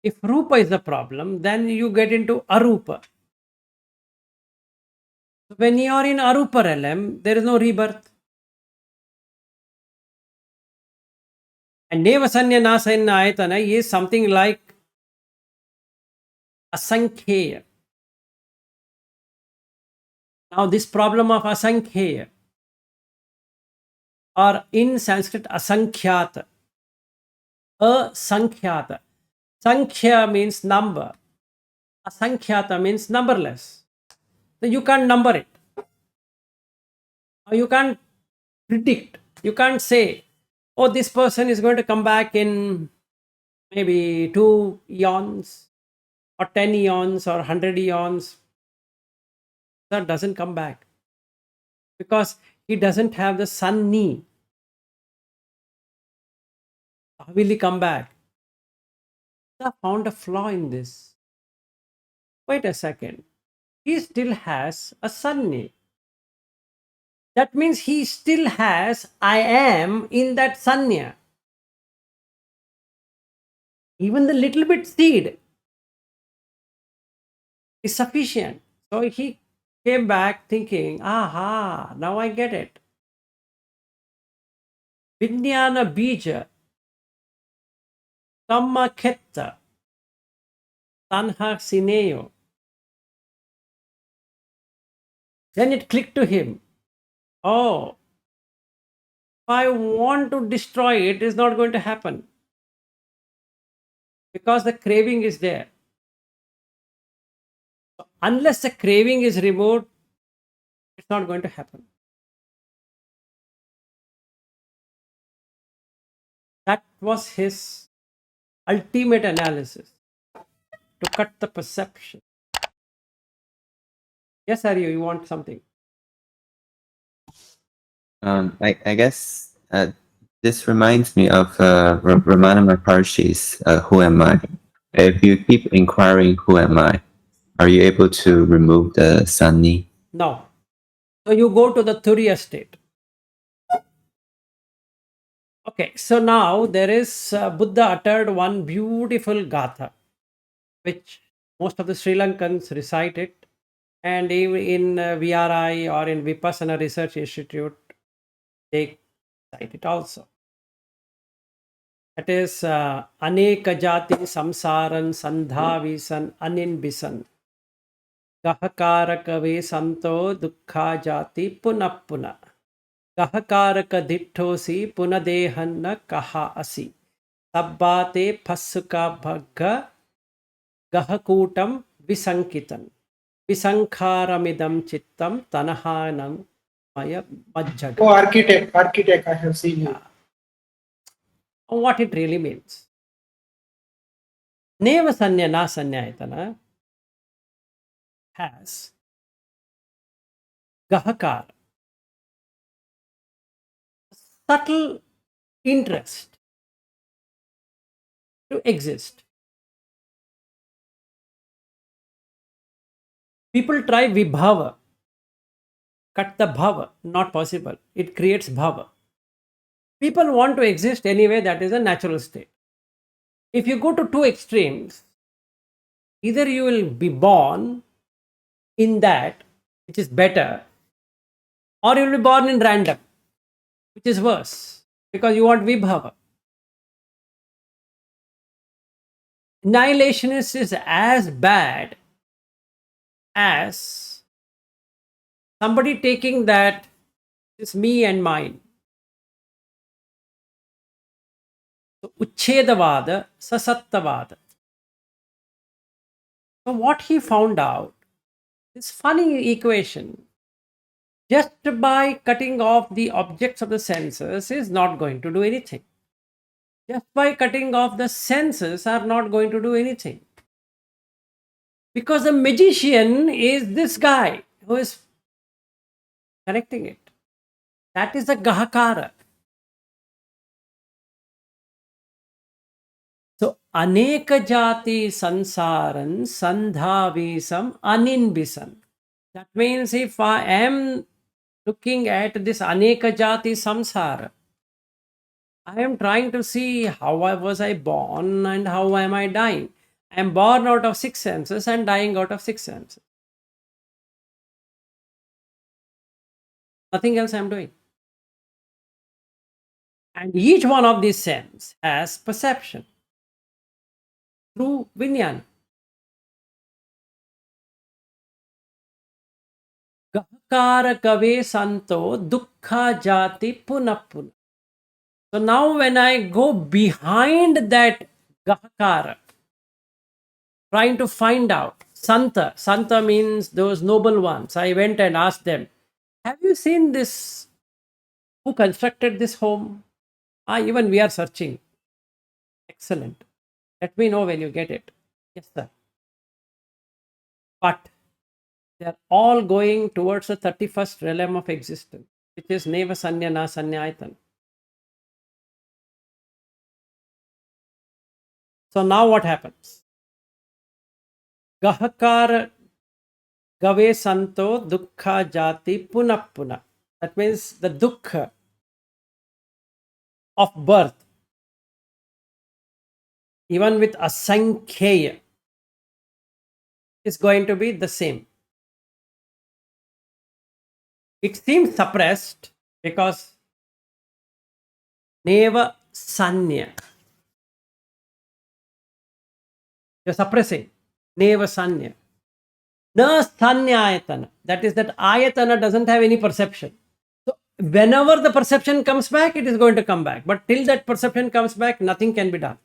If Rupa is the problem, then you get into Arupa. When you are in Arupa realm, there is no rebirth. And Nevasanya Nasanya Ayatana is something like Asankhya. Now, this problem of Asankhya, or in Sanskrit Asankhyata, Asankhyata. Sankhya means number, Asankhyata means numberless. So you can't number it, or you can't predict. You can't say, oh, this person is going to come back in maybe 2 eons, or 10 eons, or 100 eons. That doesn't come back because he doesn't have the sañña. How will he come back? I found a flaw in this. Wait a second. He still has a sañña. That means he still has I am in that sañña. Even the little bit seed is sufficient. So he came back thinking, aha, now I get it. Vijnana bija, tamma khetta, tanha sineo. Then it clicked to him. Oh, if I want to destroy it, it's not going to happen because the craving is there. So unless the craving is removed, it's not going to happen. That was his ultimate analysis to cut the perception. Yes, Aryu, you want something? I guess this reminds me of Ramana Maharshi's Who Am I? If you keep inquiring, Who am I? Are you able to remove the sañña? No. So you go to the Turiya state. Okay, so now there is Buddha uttered one beautiful gatha, which most of the Sri Lankans recite it, and even in VRI or in Vipassana Research Institute, they cite it also. That is Aneka Jati Samsaran Sandhavisan Aninbisan Gahakaraka Santo Dukha Jati Punapuna Gahakaraka Dittosi Punadehanna Kaha Asi Tabbate Pasuka Bhagga Gahakutam Visankitan Visankharamidam Chittam Tanahanam Maya Majjaga. Oh, architect, I have seen you. What it really means. Neva Sanya Na Sanyayatana has Gahakar, subtle interest to exist. People try vibhava, cut the bhava, not possible. It creates bhava. People want to exist anyway, that is a natural state. If you go to two extremes, either you will be born in that, which is better, or you will be born in random, which is worse, because you want vibhava. Annihilationist is as bad as somebody taking that is me and mine. So, Uchchedavada, Sasattavada. So, what he found out, this funny equation, just by cutting off the objects of the senses is not going to do anything. Just by cutting off the senses are not going to do anything. Because the magician is this guy who is connecting it. That is the Gahakara. So, Aneka Jati Sansaran Sandhavisam Aninbisan. That means if I am looking at this Aneka Jati Samsara, I am trying to see how was I born and how am I dying. I am born out of six senses and dying out of six senses. Nothing else I am doing. And each one of these senses has perception through Vinyan. Gahakara kave santo dukkha jati punapun. So now when I go behind that Gahakara, trying to find out, Santa means those noble ones. I went and asked them, have you seen this? Who constructed this home? Even we are searching. Excellent. Let me know when you get it. Yes, sir. But they are all going towards the 31st realm of existence, which is Neva Sanya Na Sanyayatan. So now what happens? Gahakara Gave Santo Dukkha Jati Punapuna. That means the dukkha of birth, even with asankhya, is going to be the same. It seems suppressed because Neva Sanya. You're suppressing. Neva Sanya. Na Sanyayatana. That is that Ayatana doesn't have any perception. So whenever the perception comes back, it is going to come back. But till that perception comes back, nothing can be done.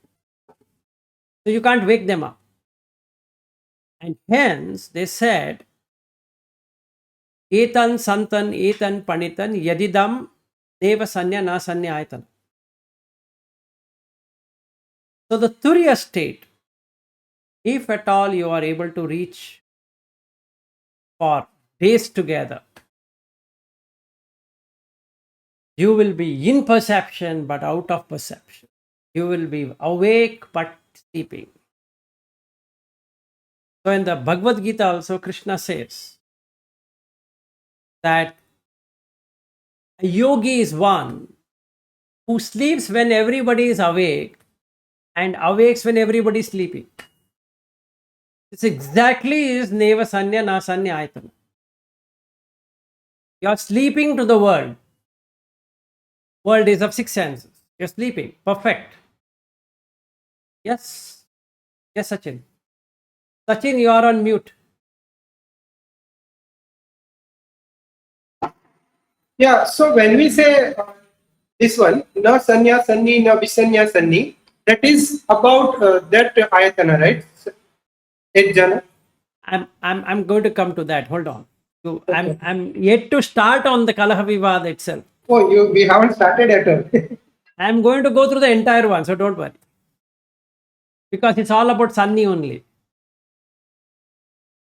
So you can't wake them up. And hence they said, Etan Santan, Etan Panitan, Yadidam, Neva Sanya, Na Sanya Ayatana. So the Turiya state, if at all you are able to reach for days together, you will be in perception but out of perception. You will be awake but sleeping. So in the Bhagavad Gita also Krishna says that a yogi is one who sleeps when everybody is awake and awakes when everybody is sleeping. This exactly is Neva Sanya Na Sanya Ayatana. You are sleeping to the world. World is of six senses. You're sleeping. Perfect. Yes. Yes, Sachin. Sachin, you are on mute. Yeah, so when we say this one, na sanya sanni, na visanya sanni, that is about that ayatana, right? Eight jana. I'm going to come to that. Hold on. So Okay. I'm yet to start on the Kalaha Vivad itself. Oh, we haven't started at all. I'm going to go through the entire one, so don't worry. Because it's all about Sunny only.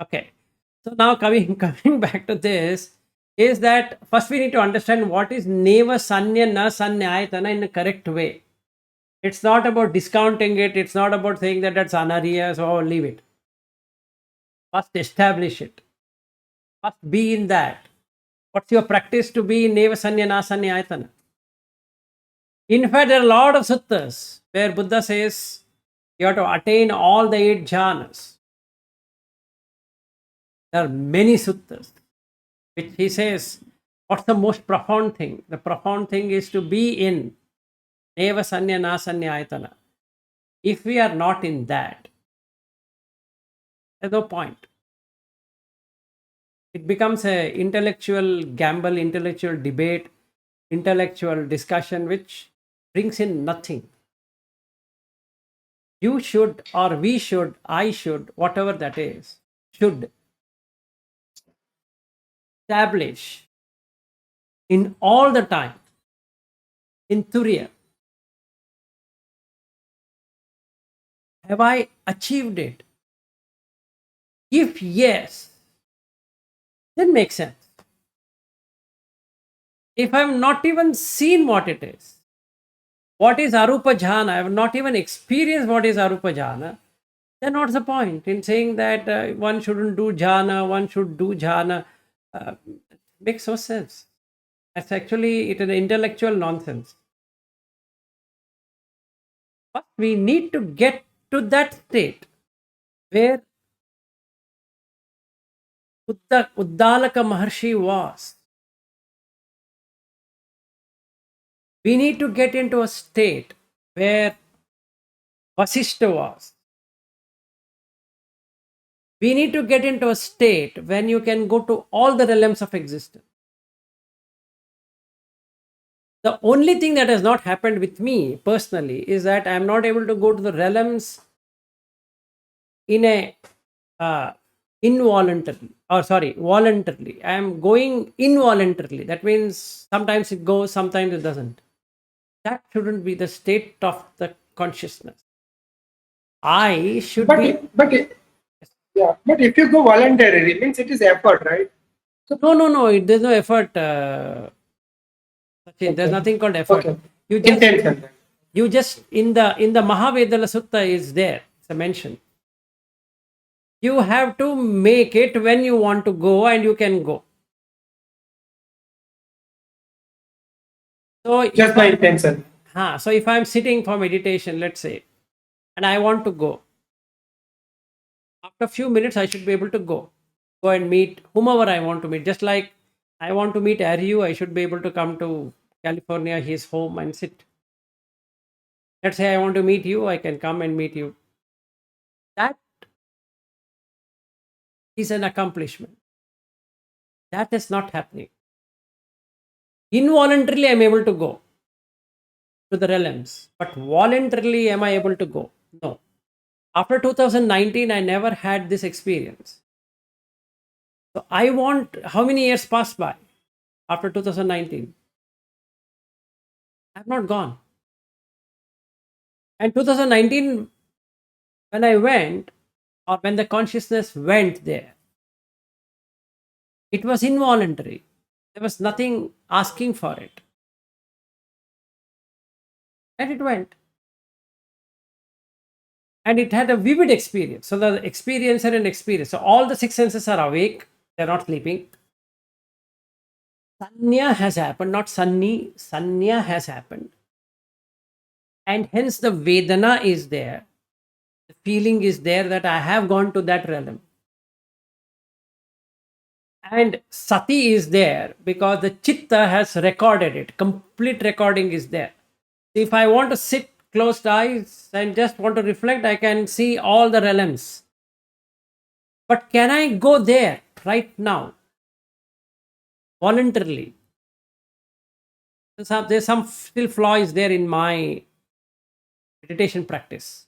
Okay. So now coming back to this is that first we need to understand what is Neva Sanya Na Sanyayatana in the correct way. It's not about discounting it. It's not about saying that that's Anariya, so leave it. First establish it. Must be in that. What's your practice to be in Neva Sanya Nasanya Ayatana? In fact, there are a lot of suttas where Buddha says you have to attain all the 8 jhanas. There are many suttas which he says, what's the most profound thing? The profound thing is to be in Neva Sanya Nasanya Ayatana. If we are not in that, there's no point. It becomes a intellectual gamble, intellectual debate, intellectual discussion, which brings in nothing. You should, or we should, I should, whatever that is, should establish in all the time in Turiya. Have I achieved it? If yes, then makes sense. If I've not even seen what it is, what is Arupa Jhana, I have not even experienced what is Arupa Jhana, then what's the point in saying that one shouldn't do jhana, one should do jhana? Makes no sense. That's actually it an intellectual nonsense. But we need to get to that state where Uddalaka Maharshi was. We need to get into a state where Vasishta was. We need to get into a state when you can go to all the realms of existence. The only thing that has not happened with me personally is that I am not able to go to the realms in a involuntarily, or sorry, voluntarily. I am going involuntarily. That means sometimes it goes, sometimes it doesn't. That shouldn't be the state of the consciousness. I should But be. yeah, but if you go voluntarily, means it is effort, right? So No. There's no effort. Sachin. There's okay, nothing called effort. okay, You just, intention. in the Mahavedala Sutta is there. It's a mention. You have to make it when you want to go, and you can go. So Just my intention. so if I'm sitting for meditation, let's say, and I want to go, after a few minutes, I should be able to go and meet whomever I want to meet. Just like I want to meet Aryu, I should be able to come to California, his home, and sit. Let's say I want to meet you, I can come and meet you. That is an accomplishment. That is not happening. Involuntarily, I'm able to go to the realms, but voluntarily, am I able to go? No. After 2019, I never had this experience. So I want, how many years passed by after 2019? I've not gone. And 2019, when I went, or when the consciousness went there, it was involuntary. There was nothing asking for it. And it went. And it had a vivid experience. So the experiencer and experience. So all the 6 senses are awake. They're not sleeping. Sanya has happened, not Sanni. Sanya has happened. And hence the Vedana is there. The feeling is there that I have gone to that realm. And Sati is there because the Chitta has recorded it. Complete recording is there. If I want to sit closed eyes and just want to reflect, I can see all the realms. But can I go there right now? Voluntarily? There's some still flaw is there in my meditation practice.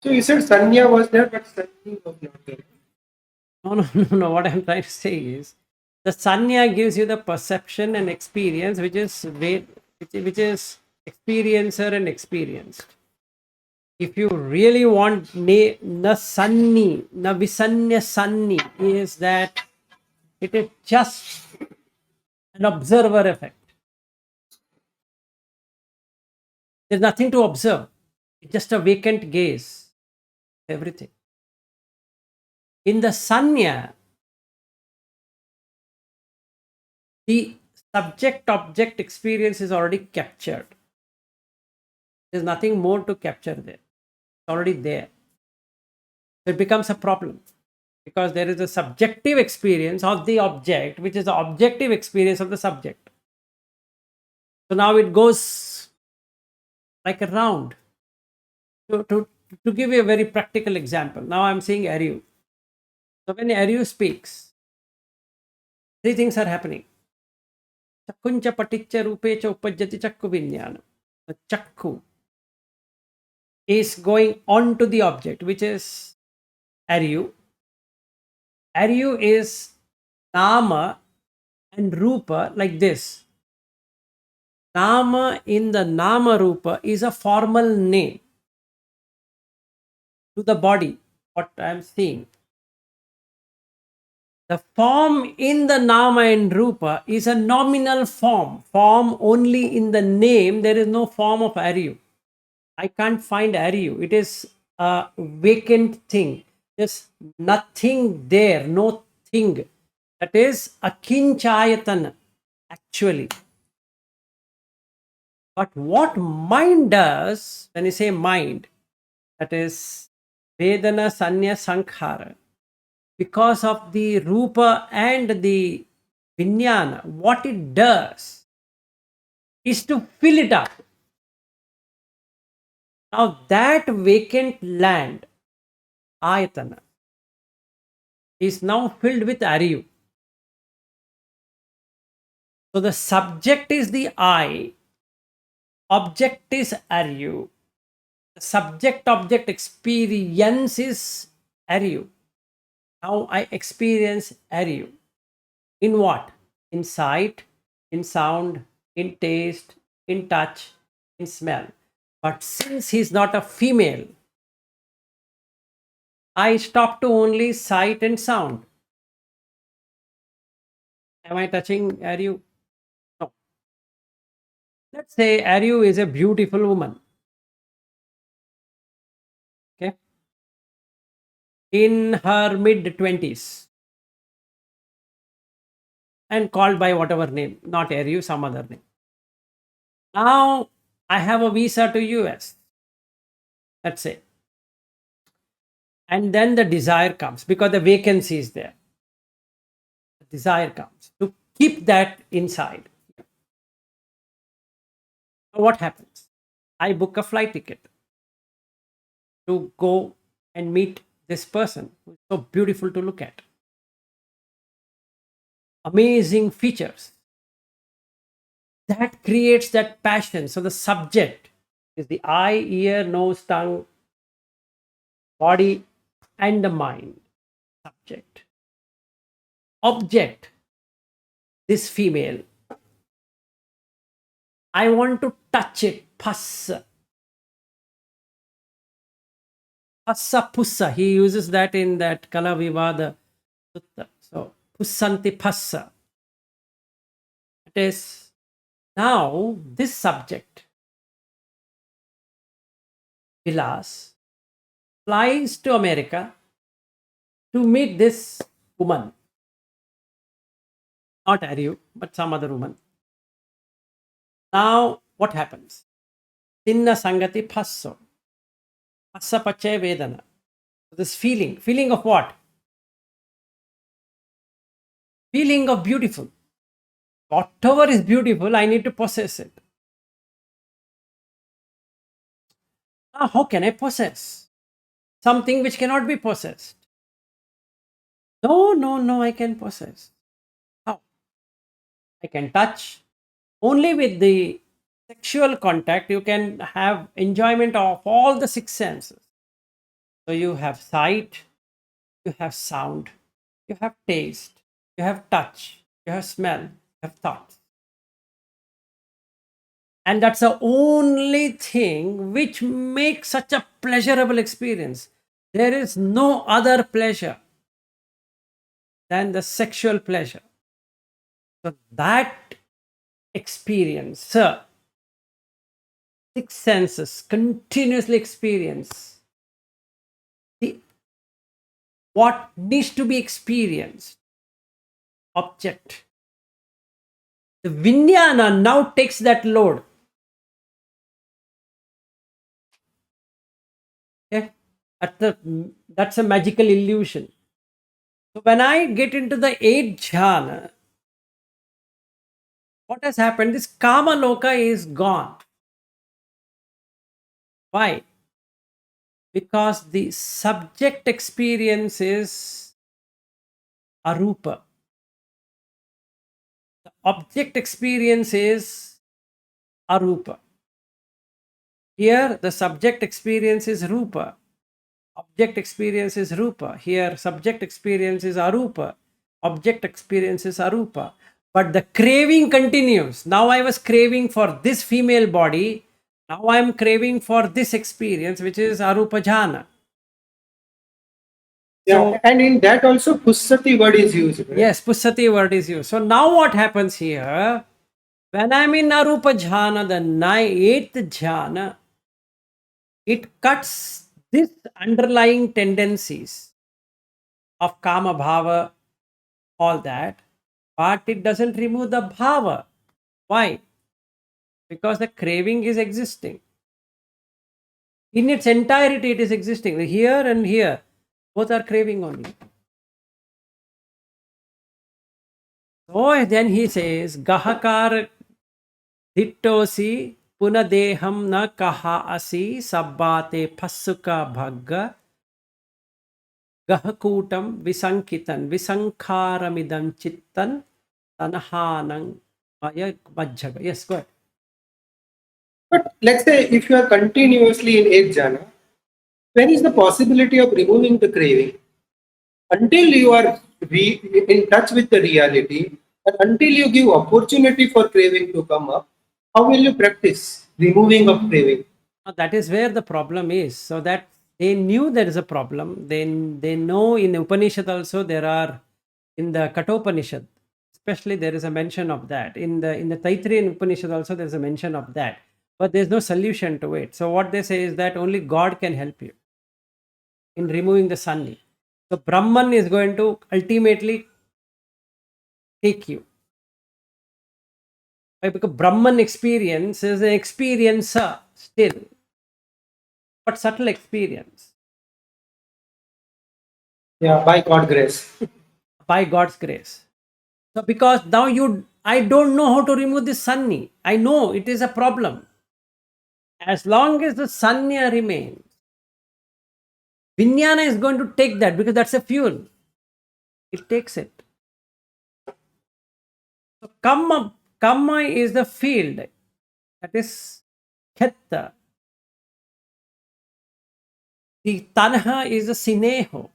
So you said Sanya was there, but Sanya was not there. No. What I'm trying to say is the Sanya gives you the perception and experience, which is experiencer and experienced. If you really want na sanni, na visanya sanni, is that it is just an observer effect. There's nothing to observe. It's just a vacant gaze. Everything. In the sañña, the subject object experience is already captured. There's nothing more to capture there. It's already there. So it becomes a problem because there is a subjective experience of the object, which is the objective experience of the subject. So now it goes like a round. To give you a very practical example, now I'm saying Aryu. So when Aryu speaks, three things are happening. Chakkuncha paticcha rupecha upajjati chakku vinyana. The chakku is going on to the object, which is Aryu. Aryu is nama and rupa like this. Nama in the nama rupa is a formal name to the body, what I am seeing. The form in the nama and rupa is a nominal form. Form only in the name. There is no form of Aryu. I can't find Aryu. It is a vacant thing. There's nothing there. No thing. That is a kinchayatana, actually. But what mind does, when you say mind, that is Vedana, Sanya, Sankhara, because of the Rupa and the Vinyana, what it does is to fill it up. Now that vacant land, Ayatana, is now filled with Aryu. So the subject is the I, object is Aryu, the subject object experience is Aryu. Now I experience Aryu. In what? In sight, in sound, in taste, in touch, in smell. But since he's not a female, I stop to only sight and sound. Am I touching Aryu? No. Let's say Aryu is a beautiful woman. Okay. In her mid 20s. And called by whatever name, not Aryu, some other name. Now I have a visa to US. Let's say. And then the desire comes because the vacancy is there. The desire comes to keep that inside. What happens? I book a flight ticket to go and meet this person who's so beautiful to look at. Amazing features. That creates that passion. So the subject is the eye, ear, nose, tongue, body, and the mind. Subject. Object. This female. I want to touch it. Phassa. Phassa pussa. He uses that in that Kala Vivada Sutta. So pussanti phassa. It is now this subject, Vilas, flies to America to meet this woman. Not Aryu, but some other woman. Now, what happens? Tinna Sangati Phasso. Phassa Pache Vedana. This feeling. Feeling of what? Feeling of beautiful. Whatever is beautiful, I need to possess it. Now, how can I possess something which cannot be possessed? No, I can possess. How? I can touch. Only with the sexual contact, you can have enjoyment of all the six senses. So you have sight, you have sound, you have taste, you have touch, you have smell, you have thoughts. And that's the only thing which makes such a pleasurable experience. There is no other pleasure than the sexual pleasure. So that experience, six senses continuously experience the what needs to be experienced, object. The Vijnana now takes that load. Okay? That's a magical illusion. So when I get into the 8th jhana, what has happened? This Kama Loka is gone. Why? Because the subject experience is arupa. The object experience is arupa. Here, the subject experience is rupa. Object experience is rupa. Here, subject experience is arupa. Object experience is arupa. But the craving continues. Now I was craving for this female body. Now I am craving for this experience, which is arupa jhana. Yeah, So, and in that also Pussati word is used, right? yes, Pussati word is used. So now what happens here? When I'm in arupa jhana, the 8th jhana, it cuts this underlying tendencies of kama bhava, all that, but it doesn't remove the bhava. Why? Because the craving is existing. In its entirety, it is existing. Here and here, both are craving only. So then he says, Gahakar Dittosi Punadeham na kaha asi sabbate pasuka bhagga Gahakutam Visankitan Visankharamidam Chittan Tanahanang Maya Majjaga. Yes, go ahead. But let's say if you are continuously in eighth jhana, where is the possibility of removing the craving? Until you are in touch with the reality, and until you give opportunity for craving to come up, how will you practice removing of craving? Now, that is where the problem is. So that they knew there is a problem. They know in Upanishad also there are in the Katopanishad, especially there is a mention of that. In the Taittiriyan Upanishad also there is a mention of that. But there's no solution to it. So what they say is that only God can help you in removing the sunny. So Brahman is going to ultimately take you. Why? Because Brahman experience is an experiencer still, but subtle experience Yeah, by God grace. by God's grace. So because now I don't know how to remove this sunny. I know it is a problem. As long as the sanya remains, Vijnana is going to take that because that's a fuel. It takes it. So Kamma is the field. That is Khetta. The Tanha is the Sineho.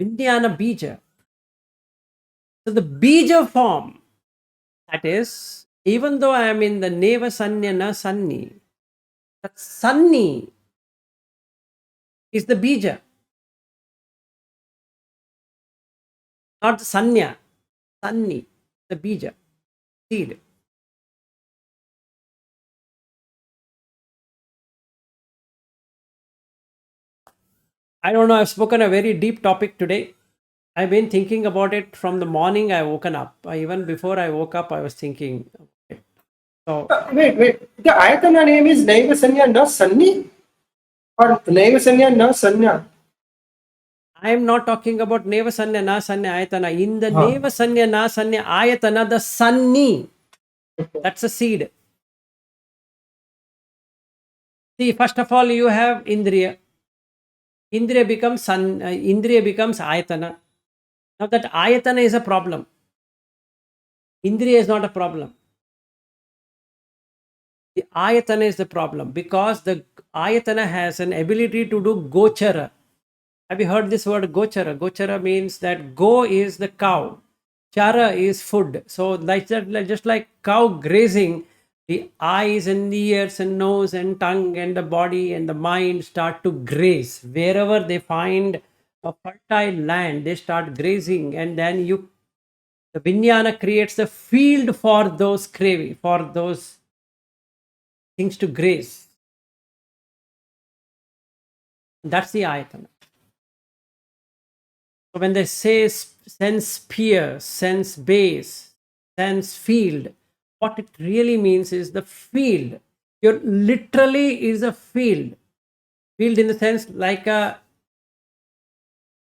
Vijnana Bija. So the Bija form, that is, even though I am in the Neva Sanya Na Sanni, that Sanni is the Bija, not the Sanya. Sanni, the Bija, seed. I don't know, I've spoken a very deep topic today. I've been thinking about it from the morning I woken up. Even before I woke up, I was thinking. Okay. So Wait. The Ayatana name is Naiva Sanya na Sanni? Or Naiva Sanya na Sanya? I am not talking about Neva Sanya Na Sanya Ayatana. In the Huh. Neva Sanya Na Sanya Ayatana, the Sanni, that's a seed. See, first of all, you have Indriya. Indriya becomes Ayatana. Now that Ayatana is a problem. Indriya is not a problem. The Ayatana is the problem because the Ayatana has an ability to do gochara. Have you heard this word gochara? Gochara means that go is the cow, chara is food. So like that, just like cow grazing, the eyes and the ears and nose and tongue and the body and the mind start to graze. Wherever they find a fertile land, they start grazing, and then the Vijnana creates the field for those craving, for those things to graze. That's the ayatana. So when they say sense sphere, sense base, sense field, what it really means is the field. Your literally is a field. Field in the sense like a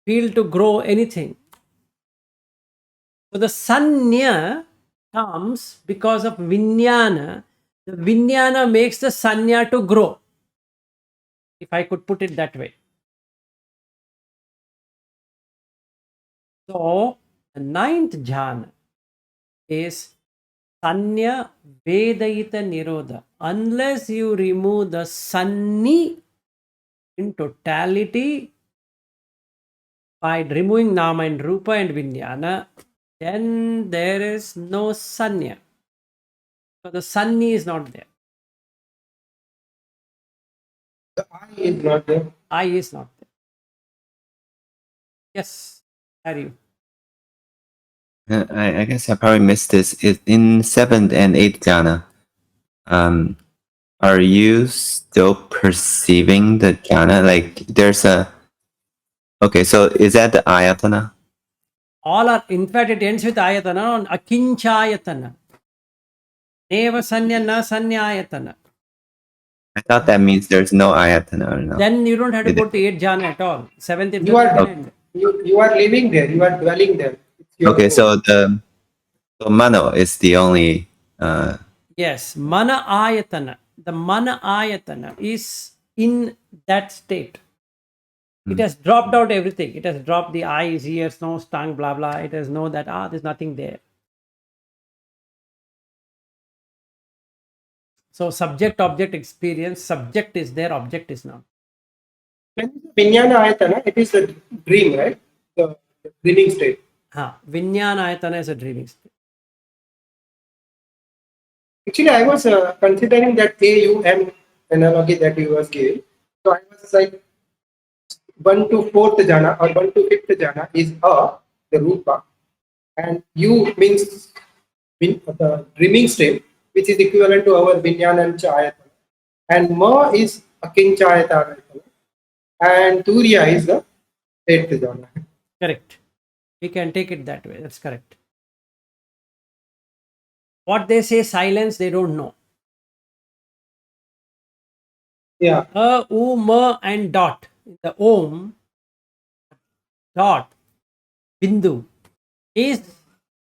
field to grow anything. So the sañña comes because of vijnana. The vijnana makes the sañña to grow, if I could put it that way. So the ninth jhana is Sanya Vedayita Nirodha. Unless you remove the Sanni in totality by removing Nama and Rupa and Vijnana, then there is no Sanya. So the Sanni is not there. The I is not there. I is not there. Yes, Harry. I guess I probably missed this. In seventh and eighth jhana, are you still perceiving the jhana? Like there's a okay, so is that the ayatana? All are, in fact, it ends with Ayatana on Akinchayatana. Neva Sanya na Sanyayatana. I thought that means there's no ayatana or no. Then you don't have to Is go it- to 8th jhana at all. 7th You are can end. you are living there. You are dwelling there. It's your Okay, home. so mano is the only Yes, mana ayatana. The mana ayatana is in that state. It has dropped out everything. It has dropped the eyes, ears, nose, tongue, blah, blah. It has known that, there's nothing there. So, subject object experience, subject is there, object is not. Vijnana Ayatana, it is the dream, right? The dreaming state. Vijnana ayatana is a dreaming state. Actually, I was considering that AUM analogy that you was giving. So I was like, 1 to 4th jhana or 1 to 5th jhana is the rupa, and U means the dreaming state, which is equivalent to our Vijnana and Chayatana, and Ma is Akinchayatana, and Turiya is the 8th jhana. Correct. We can take it that way. That's correct. What they say silence, they don't know. Yeah. Ma, and dot. The Om, dot, Bindu is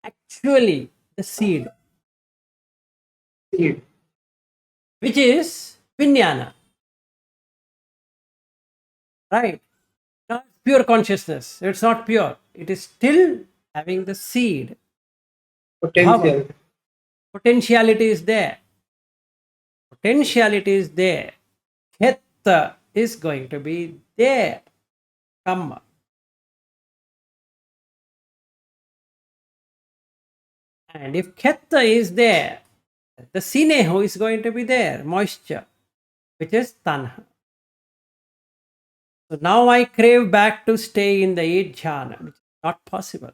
actually the seed, Seed. which is Vijnana. Right? Not pure consciousness. It's not pure. It is still having the seed. Potential. Potentiality is there. Potentiality is there. Khetta is going to be there. Kamma. And if Khetta is there, the Sineho is going to be there. Moisture, which is Tanha. So now I crave back to stay in the 8th jhana, which is not possible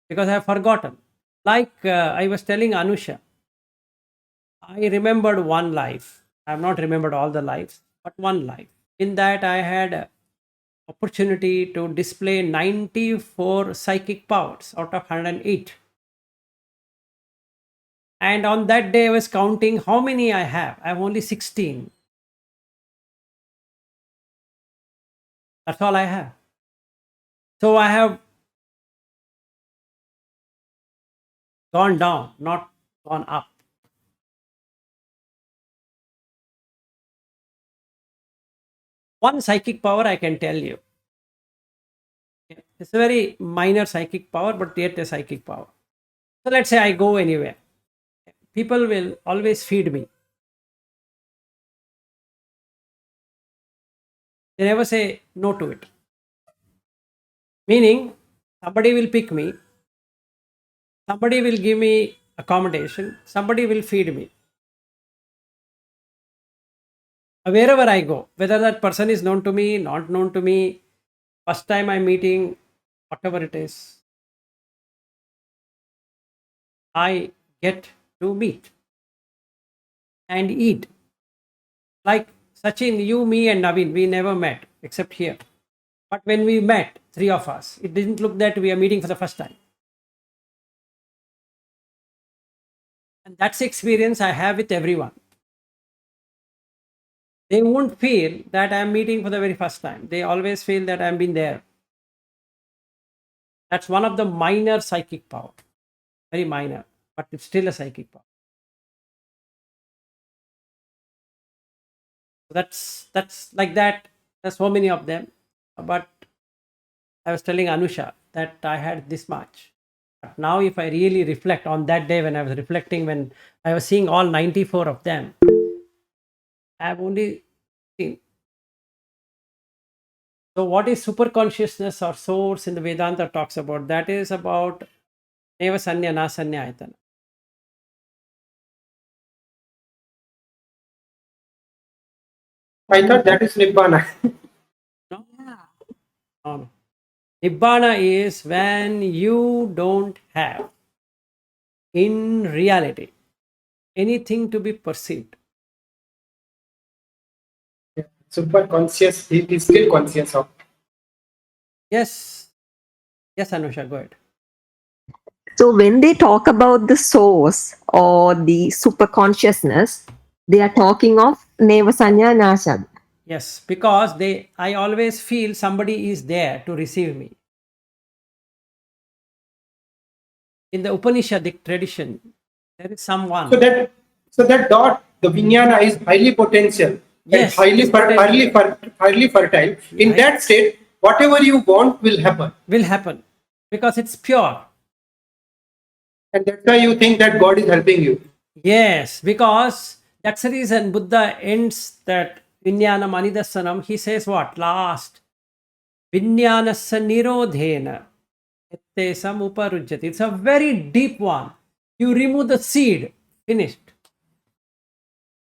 because I have forgotten. Like I was telling Anusha, I remembered one life. I have not remembered all the lives, but one life. In that, I had a opportunity to display 94 psychic powers out of 108. And on that day, I was counting how many I have. I have only 16. That's all I have. So I have gone down, not gone up. One psychic power I can tell you. It's a very minor psychic power, but yet a psychic power. So let's say I go anywhere. People will always feed me. They never say no to it. Meaning, somebody will pick me, somebody will give me accommodation, somebody will feed me. Wherever I go, whether that person is known to me, not known to me, first time I'm meeting, whatever it is, I get to meet and eat. Like Sachin, you, me, and Naveen, we never met except here. But when we met, three of us, it didn't look that we are meeting for the first time. And that's the experience I have with everyone. They won't feel that I'm meeting for the very first time. They always feel that I've been there. That's one of the minor psychic power. Very minor, but it's still a psychic power. That's like that. There's so many of them. But I was telling Anusha that I had this much. But now if I really reflect on that day when I was reflecting, when I was seeing all 94 of them, I've only seen. So what is super consciousness or source in the Vedanta talks about? That is about Neva Sanya Na Sanya Ayatana. I thought that is Nibbana. No, no. Nibbana is when you don't have in reality anything to be perceived. Super conscious, he is still conscious of. Yes, yes, Anusha, go ahead. So when they talk about the source or the super consciousness, they are talking of Neva Sanya Nashad. Yes, because I always feel somebody is there to receive me. In the Upanishadic tradition, there is someone. So that dot, the vijnana is highly potential and Yes, it's highly fertile. In Right. that state, whatever you want will happen. Will happen because it's pure. And that's why you think that God is helping you. Yes, because that's the reason Buddha ends that Vijnana Manidasanam. He says what? Last. Vijnanasya nirodhena ettesam uparujyati. It's a very deep one. You remove the seed. Finished.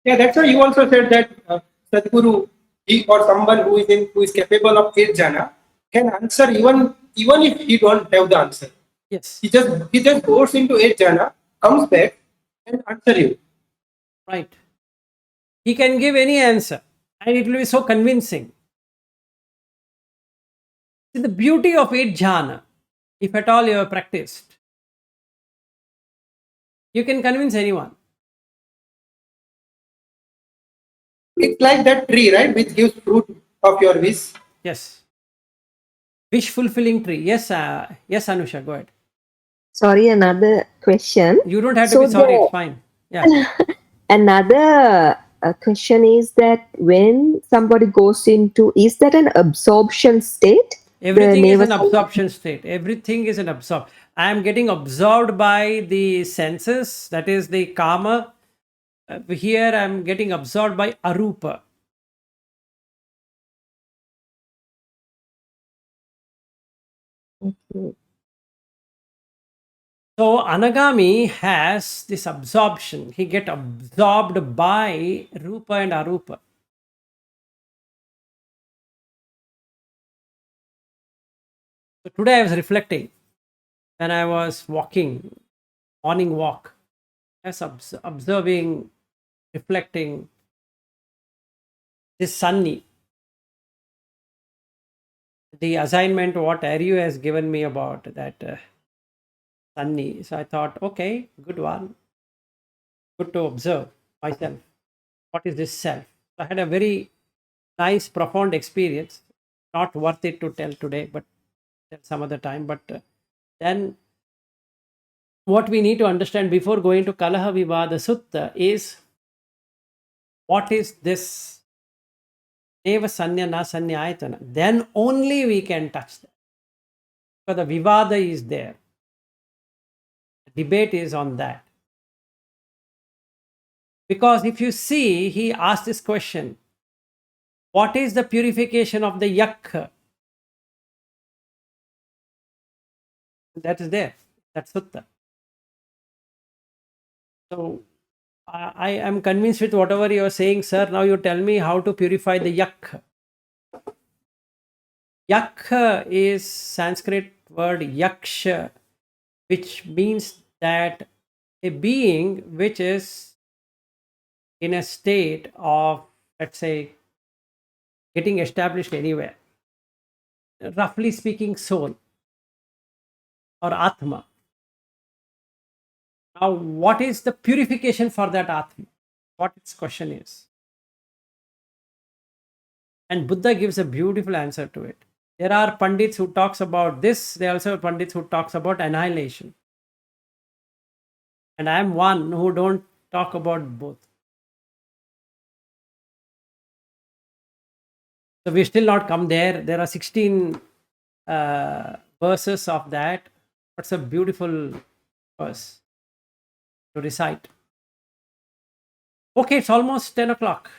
Yeah, that's why you also said that Sadhguru, he or someone who is capable of eight jhana can answer even if he don't have the answer. Yes. He just goes into eight jhana, comes back and answer you. Right. He can give any answer and it will be so convincing. See, the beauty of it, jhana, if at all you have practiced, you can convince anyone. It's like that tree, right, which gives fruit of your wish. Yes. Wish fulfilling tree. Yes, yes, Anusha, go ahead. Sorry, another question. You don't have to So be sorry, it's the fine. Yeah. another question is that when somebody goes into, is that an absorption state? Everything is Neva an absorption state. Everything is an absorb. I am getting absorbed by the senses, that is the karma. Here I am getting absorbed by arupa. Okay. So Anagami has this absorption. He get absorbed by rupa and arupa. So today I was reflecting when I was walking, morning walk. I was observing, reflecting this Sunny. The assignment what Aryu has given me about that Sunny. So I thought, okay, good one. Good to observe myself. What is this self? So I had a very nice, profound experience. Not worth it to tell today, but tell some other time. But then what we need to understand before going to Kalaha Vivada Sutta is what is this Eva Sanya Na Sanya Ayatana. Then only we can touch that. Because the Vivada is there. The debate is on that. Because if you see, he asked this question, what is the purification of the yak? That is there. That's Sutta. So I am convinced with whatever you are saying, sir. Now you tell me how to purify the yak. Yak is Sanskrit word yaksha, which means that a being which is in a state of, let's say, getting established anywhere. roughly speaking, soul or Atma. Now, what is the purification for that Atma? What its question is. And Buddha gives a beautiful answer to it. There are Pandits who talks about this. There are also Pandits who talks about annihilation. And I am one who don't talk about both. So we still not come there. There are 16 verses of that. What's a beautiful verse to recite. Okay, it's almost 10 o'clock.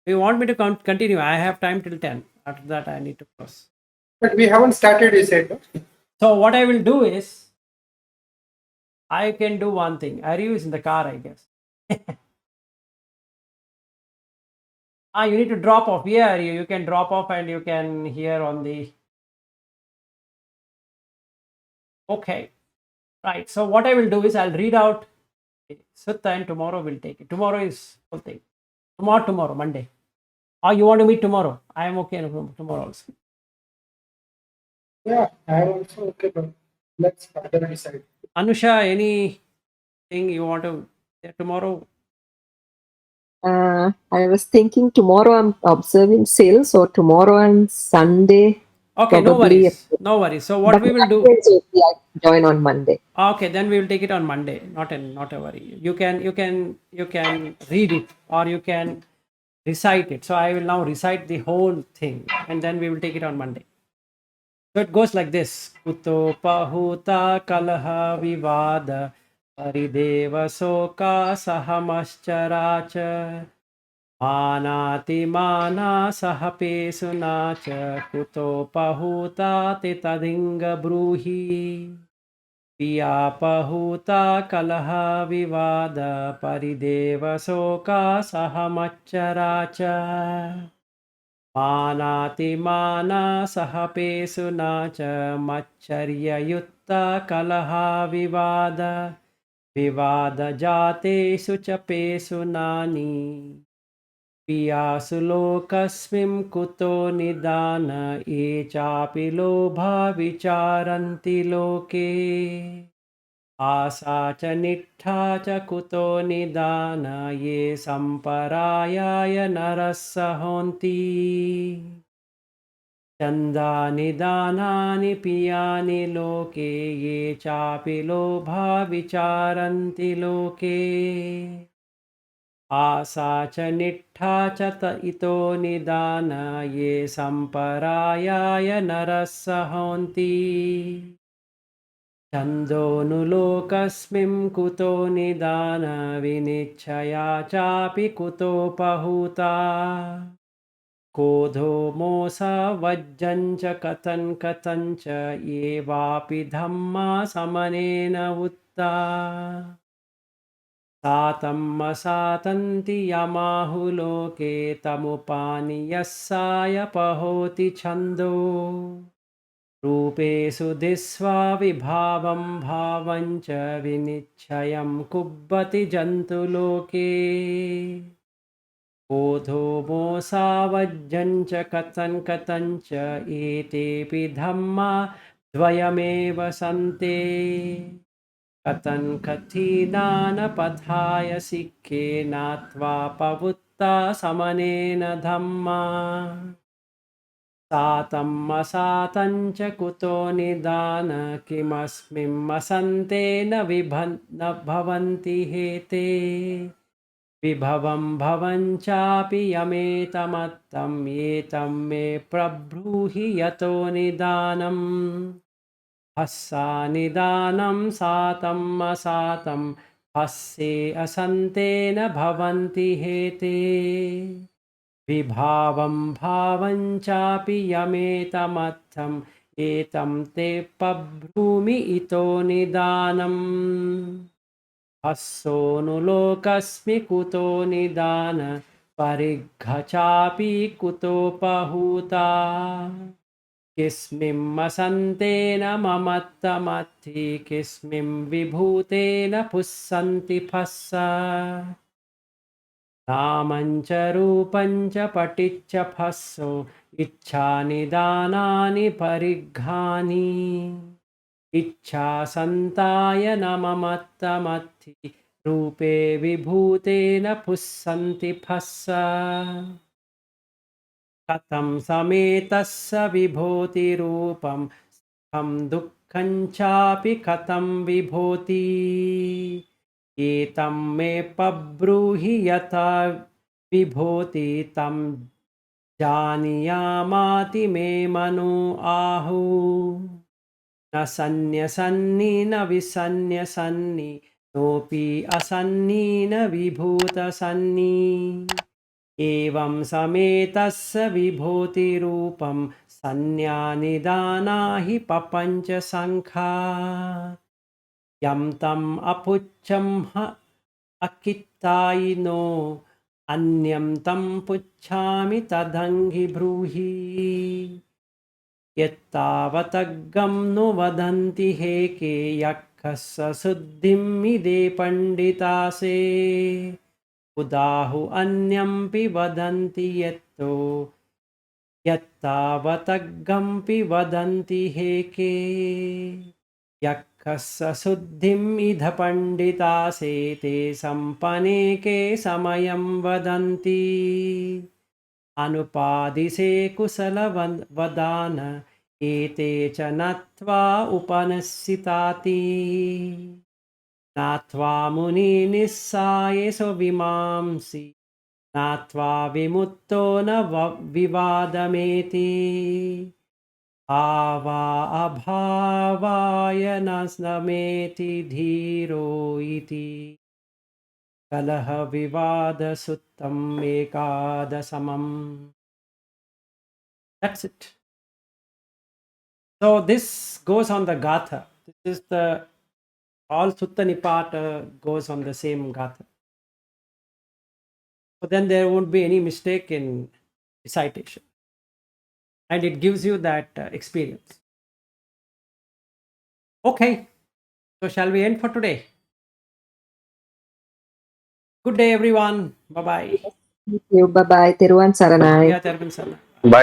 Do you want me to continue? I have time till 10. After that, I need to close. But we haven't started, you said. No? So what I will do is, I can do one thing. Ariu is in the car, I guess. You need to drop off. Yeah, you can drop off and you can hear on the... Okay. Right. So what I will do is I'll read out Sutta and tomorrow we'll take it. Tomorrow is whole thing. Tomorrow, Monday. You want to meet tomorrow? I am okay tomorrow also. Yeah, I am also okay, but let's further decide. Anusha, anything you want to say tomorrow? I was thinking tomorrow I'm observing sales, so tomorrow and Sunday. Okay, no probably. worries. No worries. So what But we will do... it's okay, I can join on Monday. Okay, then we will take it on Monday. Not a worry. You can read it or you can recite it. So I will now recite the whole thing and then we will take it on Monday. So it goes like this. Kuto pahuta kalaha vivada parideva soka sahamascharacha manati mana sahapesunacha kuto pahuta te tadinga bruhi piya pahuta kalaha vivada parideva soka sahamacharacha मानातिमाना सहपेसुना च मच्चर्ययुक्ता कलहा विवादजातेषु च पेसुनानि पियासु लोकस्मिं कुतो निदान ये चापि लोभा विचारन्ति लोके आसा च निष्ठा च कुतो निदान ये सम्परायाय नरः सहोन्ति चन्दानि दानानि पियानि लोके ये चापि लोभा विचारन्ति लोके आसा च निष्ठा च इतो निदान ये सम्परायाय नरः सहोन्ति छन्दोनुलोकस्मिं कुतो निदान विनिच्छया चापि कुतो पहुता क्रोधो मोसवज्जञ्च कथञ्च ये वापि धम्मा समनेन उत्ता सातमसातन्ति यमाहुलोके तमुपानि यस्साय पहोति छन्दो रूपेषु दिस्वा विभावं भावञ्च विनिच्छयं कुब्बति जन्तुलोके क्रोधो मोसावज्जञ्च कथञ्च एतेऽपि धम्मा द्वयमेव सन्ते कथीनानपथाय सिक्खे नात्वा पवुत्ता समनेन धम्मा सातमसातञ्च कुतो निदान किमस्मिन्मसन्ते न भवन्ति हेते विभवं भवञ्चापि यमेतमत्तं एतं मे प्रब्रूहि यतो निदानम् हस्सा निदानं सातमसातं हस्से असन्ते न भवन्ति हेते विभावं भावञ्चापि यमेतमर्थम् एतं ते पब्रूमि इतो निदानम् हस्सोऽनुलोकस्मि कुतो निदान परिघ्चापि कुतोपहूता किस्मिन्मसन्तेन ममत्तमद्धि किस्मिन् विभूतेन पुस्सन्ति फस्सा नामञ्च रूपञ्च पटिच्च भस्सो इच्छानिदानानि परिघ्रानि इच्छा सन्ताय न ममत्तमत्ति रूपे विभूतेन पुस्सन्ति भस्स कथं समेतस्य विभूतिरूपं सुखं दुःखं चापि कथं विभूति एतं मे पब्रूहि यथा विभूति तं जानीयामाति मे मनो आहु न सन्न्यसन्नि न विसन्न्यसन्नि नोऽपि असन्नि न विभूतसन्नि एवं समेतस्य विभूतिरूपं सन्न्यानिदाना हि पपञ्च सङ्खा यं तम् अपुच्छं अकित्तायिनो अन्यं तं पुच्छामि तदङ्घि ब्रूहि यत्तावतग्गं नु वदन्ति हे के यक्षस्य शुद्धिमिदे पण्डितासे उदाहु अन्यंपि वदन्ति यत्तो यत्तावतग्गंपि वदन्ति हे के यक्षस्य शुद्धिम् इध पण्डितासे ते सम्पनेके समयं वदन्ति अनुपादिसे कुशलवदान एते च नत्वा उपनश्यताति नात्वा मुनिनिस्सायेषु विमांसि नात्वा विमुक्तो न विवादमेति आवा अभावाय न स्नमेति धीरो इति कलह विवादसुत्तम् एकादशमम्. That's it. So this goes on the Gatha. This is the all Sutta Nipata goes on the same Gatha. So then there won't be any mistake in recitation. And it gives you that experience. Okay. So shall we end for today? Good day, everyone. Bye bye. Thank you. Bye bye. Teruvan Saranai. Yeah, Tervin Sana. Bye.